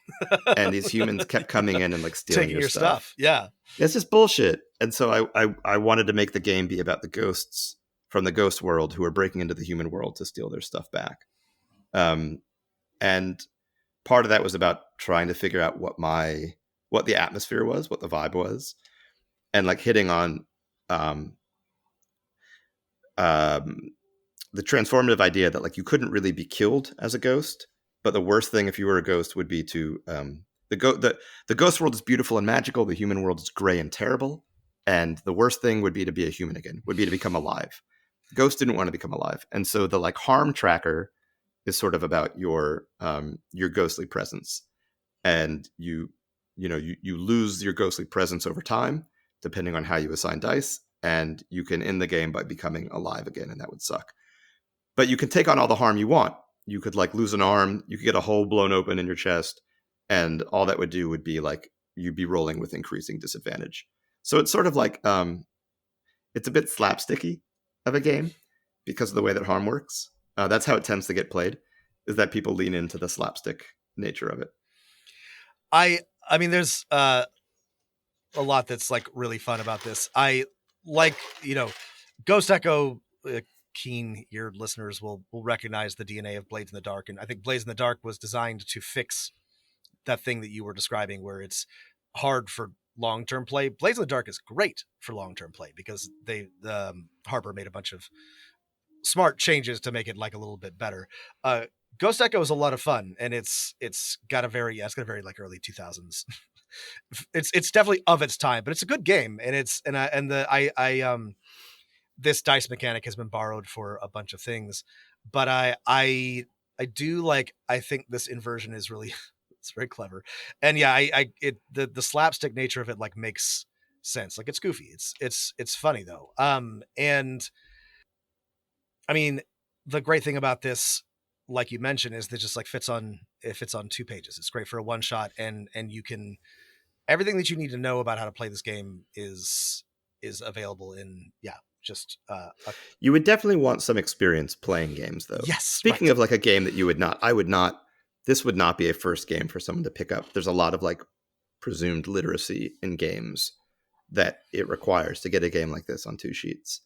and these humans kept coming in and stealing taking your stuff. Yeah, it's just bullshit. And so I wanted to make the game be about the ghosts from the ghost world who are breaking into the human world to steal their stuff back. And part of that was about trying to figure out what the atmosphere was, what the vibe was, and hitting on the transformative idea that like you couldn't really be killed as a ghost, but the worst thing if you were a ghost would be to the ghost world is beautiful and magical. The human world is gray and terrible. And the worst thing would be to be a human again, would be to become alive. Ghosts didn't want to become alive. And so the like harm tracker is sort of about your ghostly presence. And you lose your ghostly presence over time, depending on how you assign dice. And you can end the game by becoming alive again, and that would suck. But you can take on all the harm you want. You could like lose an arm, you could get a hole blown open in your chest, and all that would do would be like you'd be rolling with increasing disadvantage. So it's sort of like it's a bit slapsticky of a game because of the way that harm works. That's how it tends to get played, is that people lean into the slapstick nature of it. I mean, there's a lot that's like really fun about this. I like, Ghost Echo, keen-eared listeners will recognize the DNA of Blades in the Dark. And I think Blades in the Dark was designed to fix that thing that you were describing where it's hard for long-term play. Blades in the Dark is great for long-term play because Harper made a bunch of smart changes to make it like a little bit better. Ghost Echo is a lot of fun, and it's got a very like early 2000s. it's definitely of its time, but it's a good game, and this dice mechanic has been borrowed for a bunch of things, but I do like, I think this inversion is really it's very clever. And yeah, the slapstick nature of it like makes sense. Like it's goofy. It's funny though. And I mean, the great thing about this, like you mentioned, is that just like fits on 2 pages. It's great for a one shot, and you can, everything that you need to know about how to play this game is available in just you would definitely want some experience playing games though. Yes. Speaking of like a game that this would not be a first game for someone to pick up. There's a lot of like presumed literacy in games that it requires to get a game like this on 2 sheets.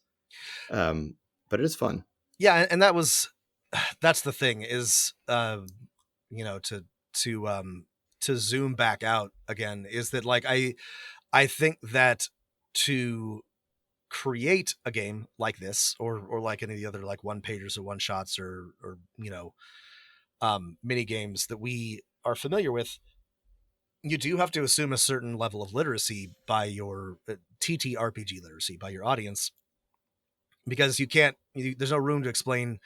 But it is fun. Yeah. And that's the thing is, to zoom back out again, is that like, I think that to create a game like this or like any of the other like one pagers or one shots or mini games that we are familiar with, you do have to assume a certain level of literacy by your TTRPG literacy by your audience, because there's no room to explain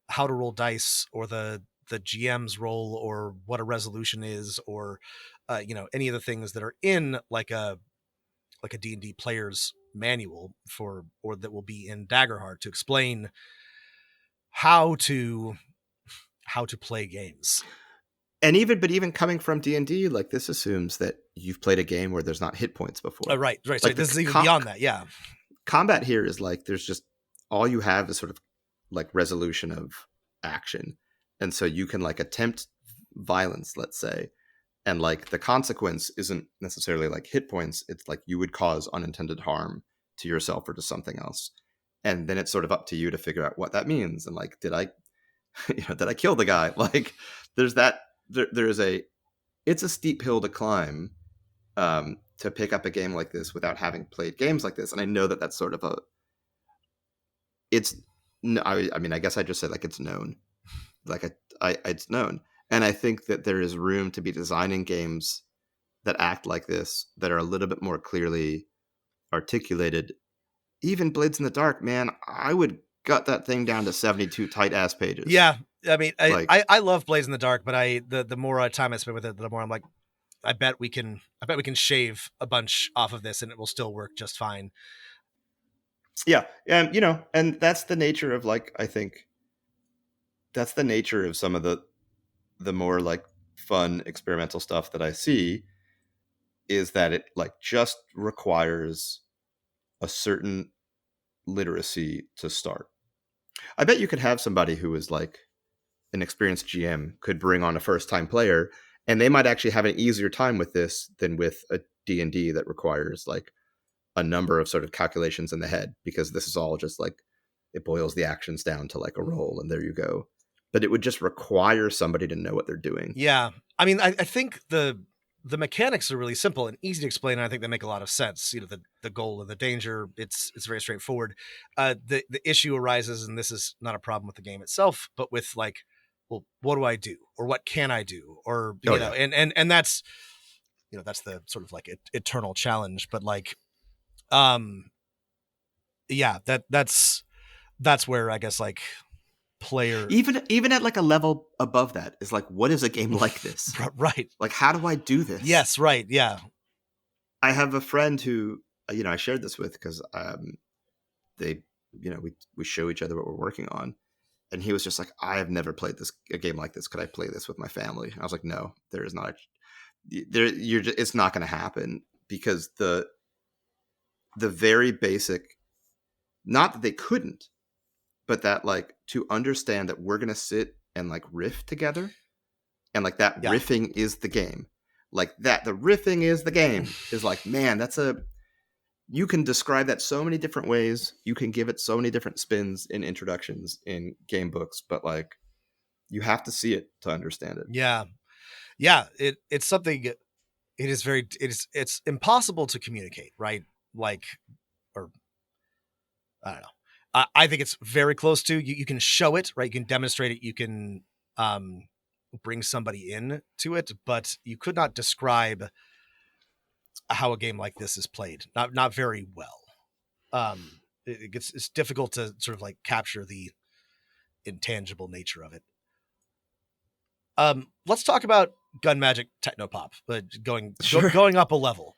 how to roll dice or the GM's role or what a resolution is or any of the things that are in like a D&D player's manual or that will be in Daggerheart to explain how to play games. And even coming from D&D, like this assumes that you've played a game where there's not hit points before. Right. Like so this is even beyond that. Yeah. Combat here is like, there's just, all you have is sort of like resolution of action. And so you can like attempt violence, let's say, and like the consequence isn't necessarily like hit points. It's like you would cause unintended harm to yourself or to something else. And then it's sort of up to you to figure out what that means. And like, did I kill the guy? Like there's that, it's a steep hill to climb to pick up a game like this without having played games like this. And I know that that's sort of I guess I just said like it's known, like it's known. And I think that there is room to be designing games that act like this, that are a little bit more clearly articulated. Even Blades in the Dark, man, I would gut that thing down to 72 tight ass pages. Yeah. I mean, I love Blades in the Dark, but the more time I spend with it, the more I'm like, I bet we can shave a bunch off of this and it will still work just fine. Yeah. And, and that's the nature of like, I think that's the nature of some of the more like fun experimental stuff that I see, is that it like just requires a certain literacy to start. I bet you could have somebody who is like an experienced GM could bring on a first time player, and they might actually have an easier time with this than with a D&D that requires like a number of sort of calculations in the head, because this is all just like, it boils the actions down to like a roll and there you go. But it would just require somebody to know what they're doing. Yeah. I mean, I think the the mechanics are really simple and easy to explain, and I think they make a lot of sense. You know, the goal and the danger, it's very straightforward. The issue arises, and this is not a problem with the game itself, but with like, well, what do I do, or what can I do, or you know, and that's, you know, that's the sort of like eternal challenge. But like, yeah, that's where I guess like player, even at like a level above that is like, what is a game like this? right? Like, how do I do this? Yes, right, yeah. I have a friend who, you know, I shared this with because they, you know, we show each other what we're working on, and he was just like, I have never played a game like this. Could I play this with my family? I was like, no, there is not. It's not going to happen, because the very basic, not that they couldn't, but that like to understand that we're going to sit and like riff together, and like that riffing is the game, like that the riffing is the game is like, man, you can describe that so many different ways. You can give it so many different spins in introductions in game books, but like you have to see it to understand it. Yeah. It's something. It's impossible to communicate, right? Like, or I don't know. I think it's very close to, you can show it, right? You can demonstrate it. You can bring somebody in to it, but you could not describe how a game like this is played. Not very well. It's difficult to sort of like capture the intangible nature of it. Let's talk about Gun Magic Technopop, going up a level,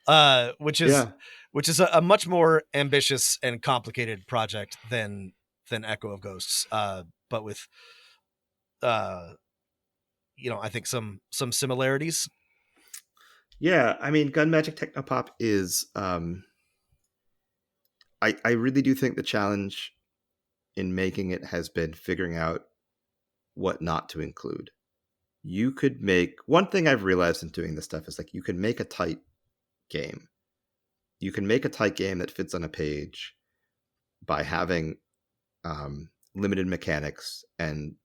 which is a much more ambitious and complicated project than Echo of Ghosts, but with you know, I think some similarities. Yeah, I mean, Gun Magic Technopop is I really do think the challenge in making it has been figuring out what not to include. You could make, one thing I've realized in doing this stuff is like, you can make a tight game. You can make a tight game that fits on a page by having limited mechanics and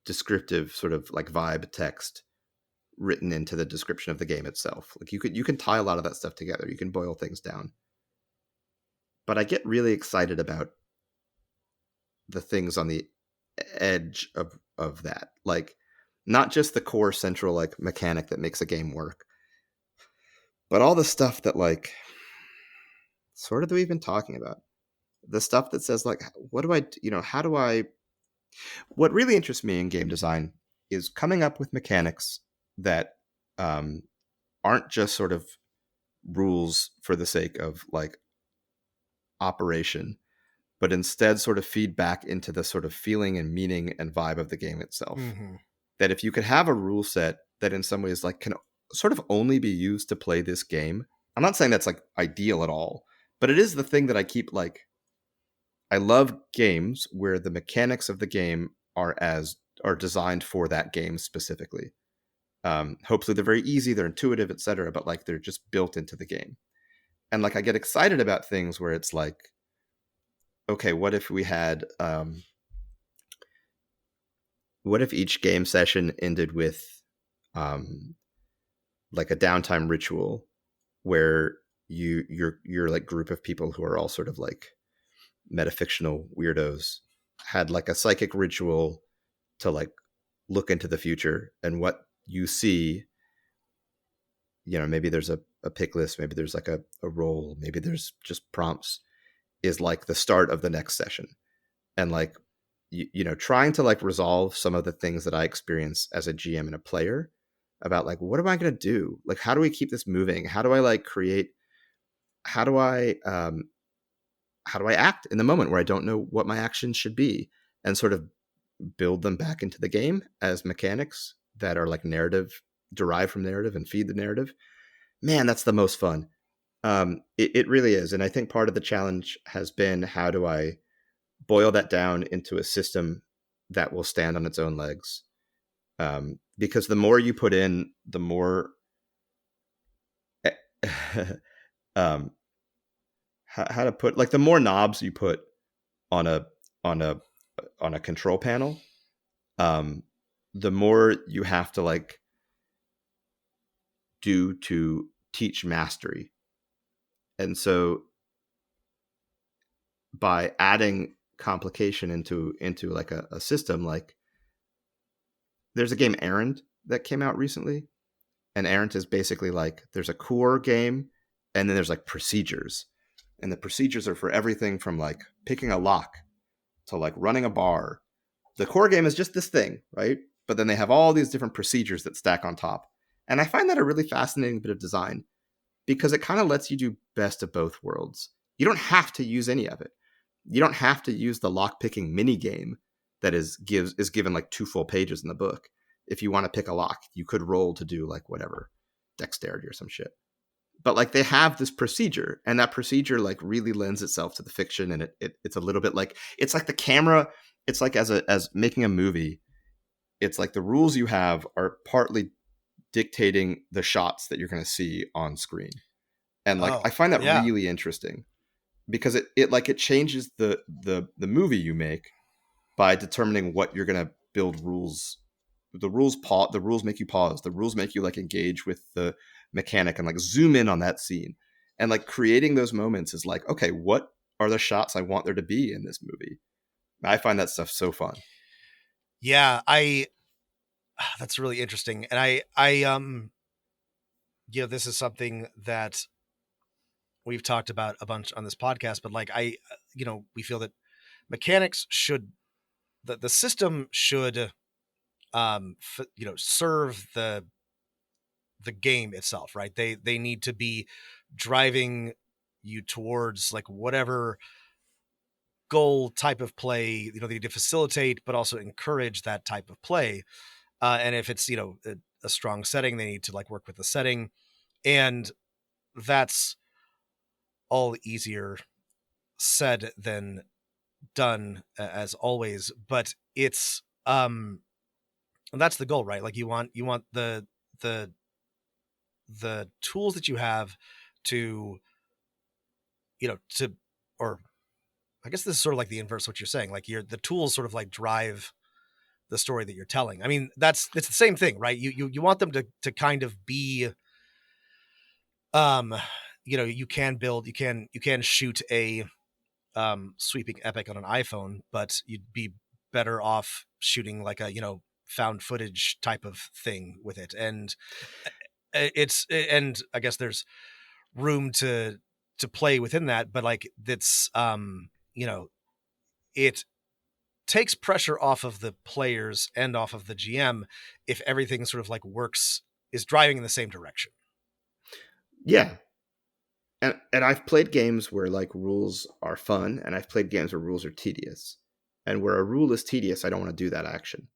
descriptive sort of like vibe text written into the description of the game itself. Like you can tie a lot of that stuff together. You can boil things down. But I get really excited about the things on the edge of that, like not just the core central like mechanic that makes a game work, but all the stuff that like sort of that we've been talking about, the stuff that says like, what do I, you know, how do I, what really interests me in game design is coming up with mechanics that aren't just sort of rules for the sake of like operation, but instead sort of feed back into the sort of feeling and meaning and vibe of the game itself. Mm-hmm. That if you could have a rule set that in some ways like can sort of only be used to play this game, I'm not saying that's like ideal at all, but it is the thing that I keep like, I love games where the mechanics of the game are designed for that game specifically. Hopefully they're very easy, they're intuitive, etc., but like they're just built into the game. And like I get excited about things where it's like, okay, what if we had what if each game session ended with like a downtime ritual where your like group of people who are all sort of like metafictional weirdos had like a psychic ritual to like look into the future, and what you see, you know, maybe there's a pick list, maybe there's like a roll, maybe there's just prompts, is like the start of the next session. And like you know, trying to like resolve some of the things that I experience as a GM and a player about like, what am I going to do? Like, how do we keep this moving? How do I like create, how do I act in the moment where I don't know what my actions should be, and sort of build them back into the game as mechanics that are like narrative, derived from narrative and feed the narrative. Man, that's the most fun. It really is. And I think part of the challenge has been, how do I boil that down into a system that will stand on its own legs? Because the more you put in, the more how to put, like, the more knobs you put on a control panel, the more you have to like do to teach mastery. And so by adding complication into like a system, like there's a game Errant that came out recently, and Errant is basically like there's a core game and then there's like procedures, and the procedures are for everything from like picking a lock to like running a bar. The core game is just this thing, right? But then they have all these different procedures that stack on top. And I find that a really fascinating bit of design because it kind of lets you do best of both worlds. You don't have to use any of it. You don't have to use the lock-picking mini game that is given like 2 full pages in the book. If you want to pick a lock, you could roll to do like whatever, dexterity or some shit. But like they have this procedure, and that procedure like really lends itself to the fiction, and it's a little bit like it's like the camera. It's like as making a movie, it's like the rules you have are partly dictating the shots that you're going to see on screen, and like I find that really interesting because it changes the movie you make by determining what you're going to build rules. The rules make you pause. The rules make you like engage with the mechanic and like zoom in on that scene, and like creating those moments is like, okay, what are the shots I want there to be in this movie? I find that stuff so fun. Yeah, that's really interesting. And this is something that we've talked about a bunch on this podcast, but like we feel that mechanics should, the system should, serve the game itself, right? They need to be driving you towards like whatever goal type of play, they need to facilitate, but also encourage that type of play. And if it's, a strong setting, they need to like work with the setting, and that's all easier said than done, as always. But it's, that's the goal, right? Like you want the tools that you have to, or I guess this is sort of like the inverse of what you're saying. Like the tools sort of like drive the story that you're telling. I mean, it's the same thing, right? You want them to kind of be, you can shoot a sweeping epic on an iPhone, but you'd be better off shooting like a, found footage type of thing with it. And and I guess there's room to play within that, but like it's, it takes pressure off of the players and off of the GM if everything sort of like is driving in the same direction. Yeah. And I've played games where like rules are fun, and I've played games where rules are tedious. And where a rule is tedious, I don't want to do that action.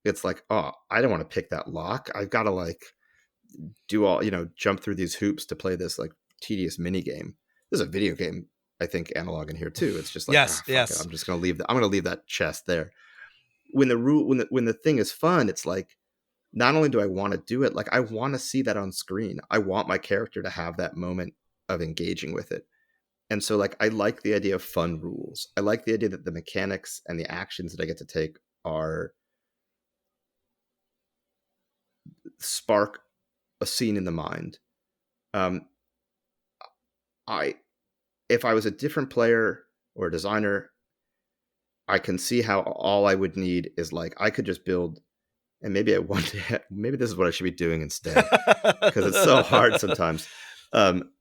It's like, oh, I don't want to pick that lock. I've got to like do all, jump through these hoops to play this like tedious mini game. There's a video game, I think, analog in here too. It's just like, yes. I'm just going to leave I'm going to leave that chest there. When the thing is fun, it's like, not only do I want to do it, like I want to see that on screen. I want my character to have that moment of engaging with it. And so like, I like the idea of fun rules. I like the idea that the mechanics and the actions that I get to take are spark a scene in the mind. If I was a different player or a designer, I can see how all I would need is like, I could just build, and maybe maybe this is what I should be doing instead, because it's so hard sometimes.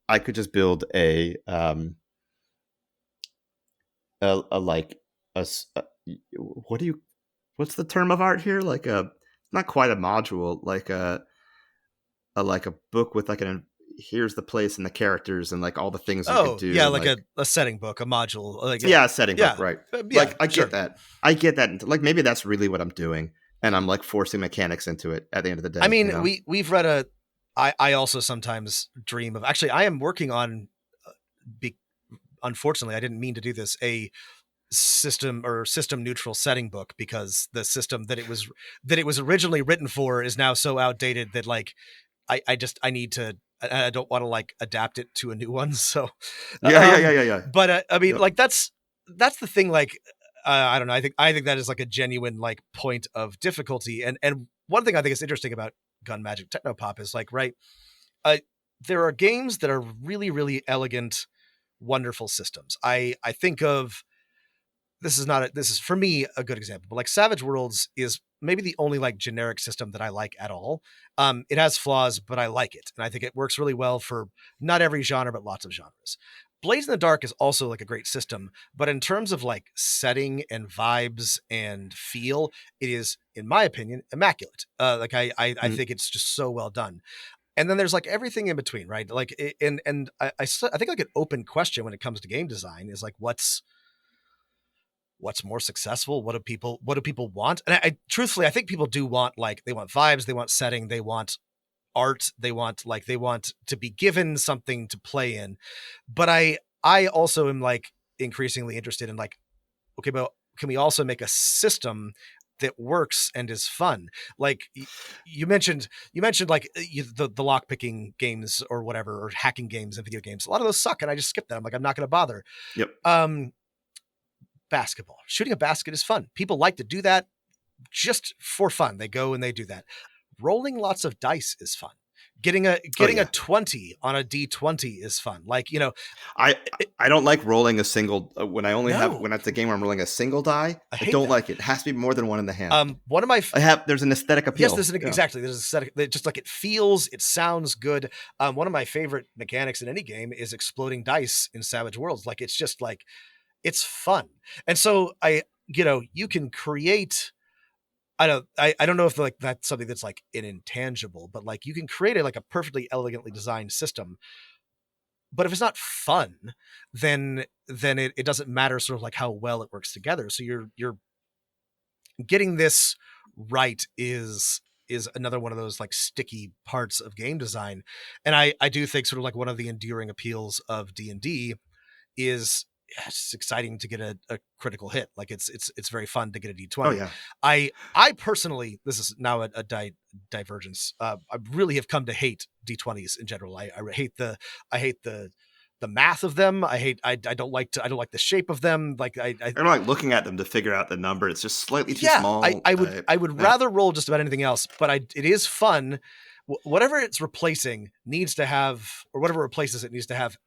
I could just build what's the term of art here? Like not quite a module, like a book with like here's the place and the characters and like all the things you could do. Yeah, like a setting book, a module. Like a setting book, right? Yeah, like I get that. I get that. Like maybe that's really what I'm doing, and I'm like forcing mechanics into it at the end of the day. I mean, we've read I also sometimes dream of, actually I am working on, unfortunately I didn't mean to do this, a system neutral setting book, because the system that it was originally written for is now so outdated that like I need to, I don't want to like adapt it to a new one. So yeah. But I mean, like that's the thing. Like I don't know. I think that is like a genuine like point of difficulty. And one thing I think is interesting about Gun Magic Technopop is like, right, there are games that are really, really elegant, wonderful systems. I think of, this is for me a good example, but like Savage Worlds is maybe the only like generic system that I like at all. It has flaws, but I like it. And I think it works really well for not every genre, but lots of genres. Blaze in the Dark is also like a great system, but in terms of like setting and vibes and feel, it is, in my opinion, immaculate. Like I think it's just so well done. And then there's like everything in between, right? Like, and I think like an open question when it comes to game design is like, what's more successful? What do people want? And I truthfully, I think people do want, like, they want vibes, they want setting, they want art, they want to be given something to play in. But I also am like increasingly interested in like, okay, but can we also make a system that works and is fun? Like you mentioned like the lock picking games or whatever, or hacking games and video games. A lot of those suck, and I just skip them. I'm like, I'm not going to bother. Yep. Basketball, shooting a basket is fun. People like to do that just for fun. They go and they do that. Rolling lots of dice is fun. Getting a 20 on a D20 is fun. Like, you know, I don't like rolling a single when I only have, when it's a game where I'm rolling a single die. I don't like it. It has to be more than one in the hand. One of my there's an aesthetic appeal. Yes, exactly. There's an aesthetic, just like it feels, it sounds good. One of my favorite mechanics in any game is exploding dice in Savage Worlds. Like, it's just like, it's fun. And so you can create, I don't know if like that's something that's like an intangible, but like you can create a perfectly elegantly designed system. But if it's not fun, then it doesn't matter sort of like how well it works together. So you're getting this right is another one of those like sticky parts of game design. And I do think sort of like one of the enduring appeals of D&D is, it's exciting to get a critical hit. Like it's very fun to get a D20. Oh yeah. I personally, this is now a divergence. I really have come to hate D20s in general. I hate the math of them. I don't like the shape of them. Like I don't like looking at them to figure out the number. It's just slightly too small. I would rather roll just about anything else, but it is fun. Whatever it's replacing needs to have, or whatever replaces it needs to have,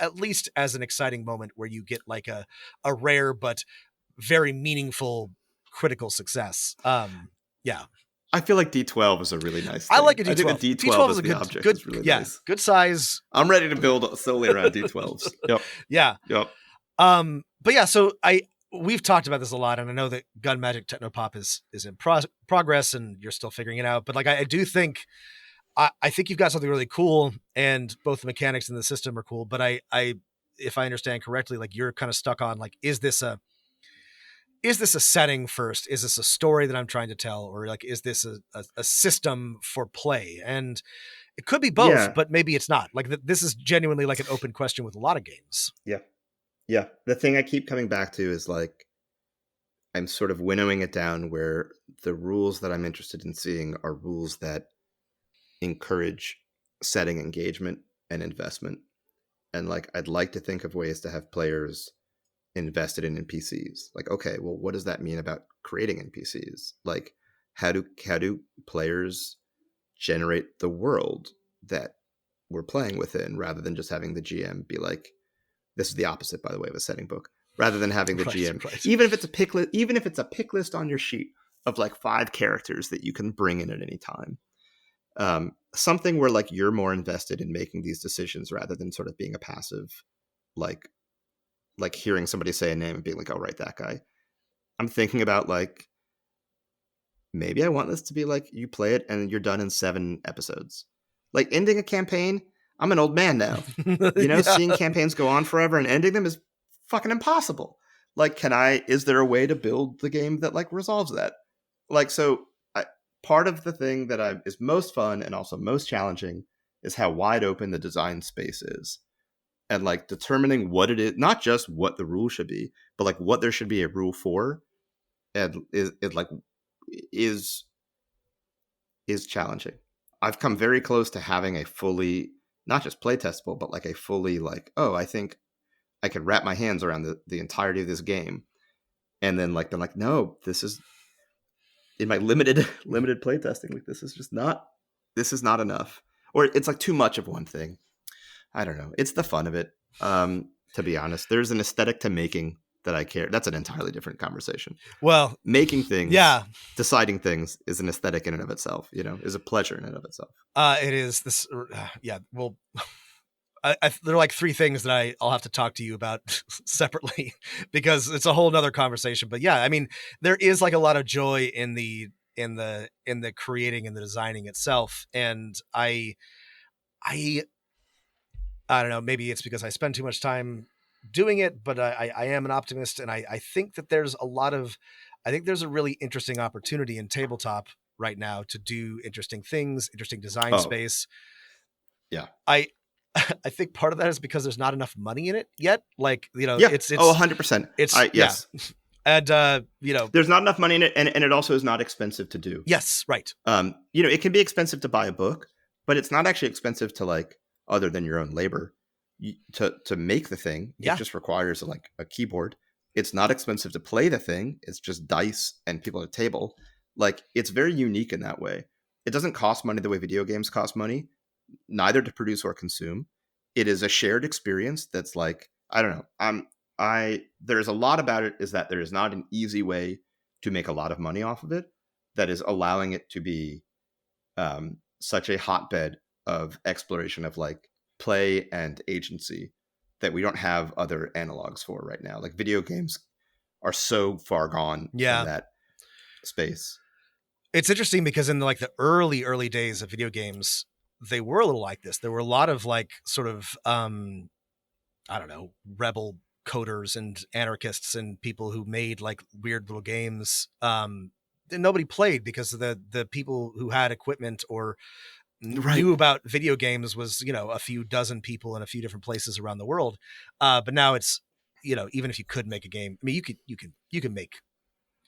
at least as an exciting moment where you get like a rare but very meaningful critical success. Yeah. I feel like D12 is a really nice thing. I like a D12. I think a D12 is a good, is really nice. Good size. I'm ready to build solely around D12s. Yep. Yeah. Yep. But yeah, so we've talked about this a lot, and I know that Gun Magic Technopop is in progress and you're still figuring it out. But like, I do think, I think you've got something really cool, and both the mechanics and the system are cool. But I if I understand correctly, like you're kind of stuck on like, is this a setting first? Is this a story that I'm trying to tell? Or like, is this a system for play? And it could be both, but maybe it's not. Like this is genuinely like an open question with a lot of games. Yeah. Yeah. The thing I keep coming back to is like, I'm sort of winnowing it down where the rules that I'm interested in seeing are rules that encourage setting engagement and investment. And like, I'd like to think of ways to have players invested in NPCs. Like, okay, well, what does that mean about creating NPCs? Like, how do players generate the world that we're playing within, rather than just having the GM be like, this is the opposite, by the way, of a setting book, rather than having the GM, even if it's a pick list on your sheet of like 5 characters that you can bring in at any time. Something where like you're more invested in making these decisions rather than sort of being a passive, like hearing somebody say a name and being like, oh, right, that guy. I'm thinking about like, maybe I want this to be like, you play it and you're done in 7 episodes. Like ending a campaign, I'm an old man now. Seeing campaigns go on forever and ending them is fucking impossible. Like, is there a way to build the game that like resolves that? Like, so part of the thing that is most fun and also most challenging is how wide open the design space is. And like determining what it is, not just what the rule should be, but like what there should be a rule for, and is challenging. I've come very close to having a fully, not just playtestable, but like a fully like, oh, I think I could wrap my hands around the entirety of this game. And then like, no, this is in my limited playtesting. Like, this is not enough. or it's like too much of one thing. I don't know. It's the fun of it. To be honest, there's an aesthetic to making that I care. That's an entirely different conversation. Well, making things, yeah, deciding things is an aesthetic in and of itself, is a pleasure in and of itself. It is this. Yeah. Well, there are like three things that I'll have to talk to you about separately because it's a whole nother conversation. But yeah, I mean, there is like a lot of joy in the creating and the designing itself. And I don't know, maybe it's because I spend too much time doing it, but I am an optimist. And I think that there's a really interesting opportunity in tabletop right now to do interesting things, interesting design space. Yeah. I think part of that is because there's not enough money in it yet. Like, it's 100%. Yes. And, there's not enough money in it. And it also is not expensive to do. Yes. Right. It can be expensive to buy a book, but it's not actually expensive to like, other than your own labor to make the thing. Yeah. It just requires like a keyboard. It's not expensive to play the thing. It's just dice and people at a table. Like, it's very unique in that way. It doesn't cost money the way video games cost money, neither to produce or consume. It is a shared experience that's like, I don't know. There's a lot about it is that there is not an easy way to make a lot of money off of it that is allowing it to be such a hotbed of exploration of like play and agency that we don't have other analogs for right now. Like, video games are so far gone from that space. It's interesting because in the early days of video games, they were a little like this. There were a lot of like sort of, I don't know, rebel coders and anarchists and people who made like weird little games. Nobody played because the people who had equipment or knew about video games was, a few dozen people in a few different places around the world. But now it's, even if you could make a game, I mean, you can make.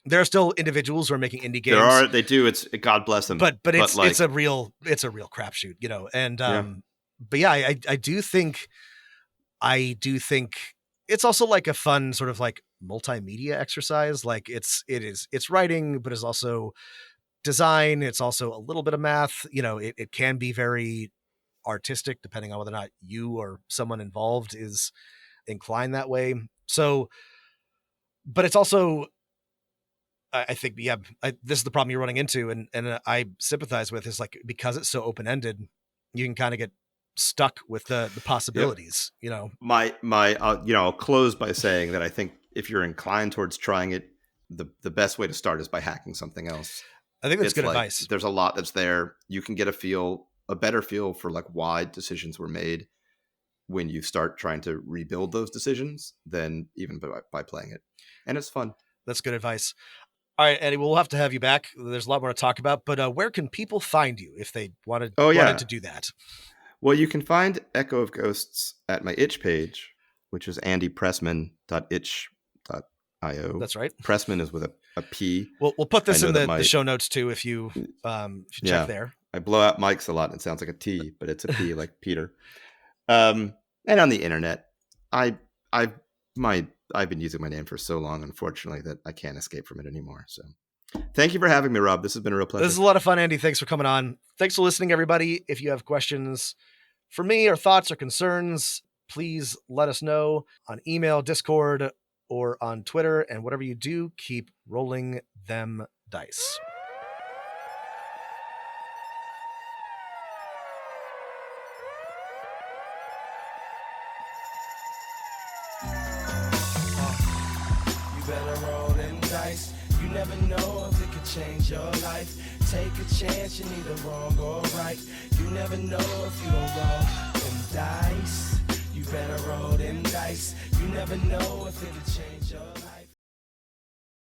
There are still individuals who are making indie games. They do. It's God bless them. But it's a real crapshoot, And but yeah, I do think it's also like a fun sort of like multimedia exercise. Like it's writing, but it's also design. It's also a little bit of math. It can be very artistic depending on whether or not you or someone involved is inclined that way. So, but it's also, I think, this is the problem you're running into, and I sympathize with, is like, because it's so open-ended, you can kind of get stuck with the possibilities. I'll close by saying that I think if you're inclined towards trying it, the best way to start is by hacking something else. I think that's good advice. There's a lot that's there. You can get a better feel for like why decisions were made when you start trying to rebuild those decisions than even by playing it. And it's fun. That's good advice. All right, Andy, we'll have to have you back. There's a lot more to talk about, but where can people find you if they wanted to do that? Well, you can find Echo of Ghosts at my itch page, which is andypressman.itch.io. That's right. Pressman is with a P. We'll put this in the show notes too if you check there. I blow out mics a lot and it sounds like a T, but it's a P like Peter. And on the internet, I've been using my name for so long, unfortunately, that I can't escape from it anymore. So thank you for having me, Rob. This has been a real pleasure. This is a lot of fun, Andy. Thanks for coming on. Thanks for listening, everybody. If you have questions for me or thoughts or concerns, please let us know on email, Discord, or on Twitter. And whatever you do, keep rolling them dice. You never know if it could change your life. Take a chance, you need a wrong or right. You never know if you don't roll them dice. You better roll them dice. You never know if it could change your life.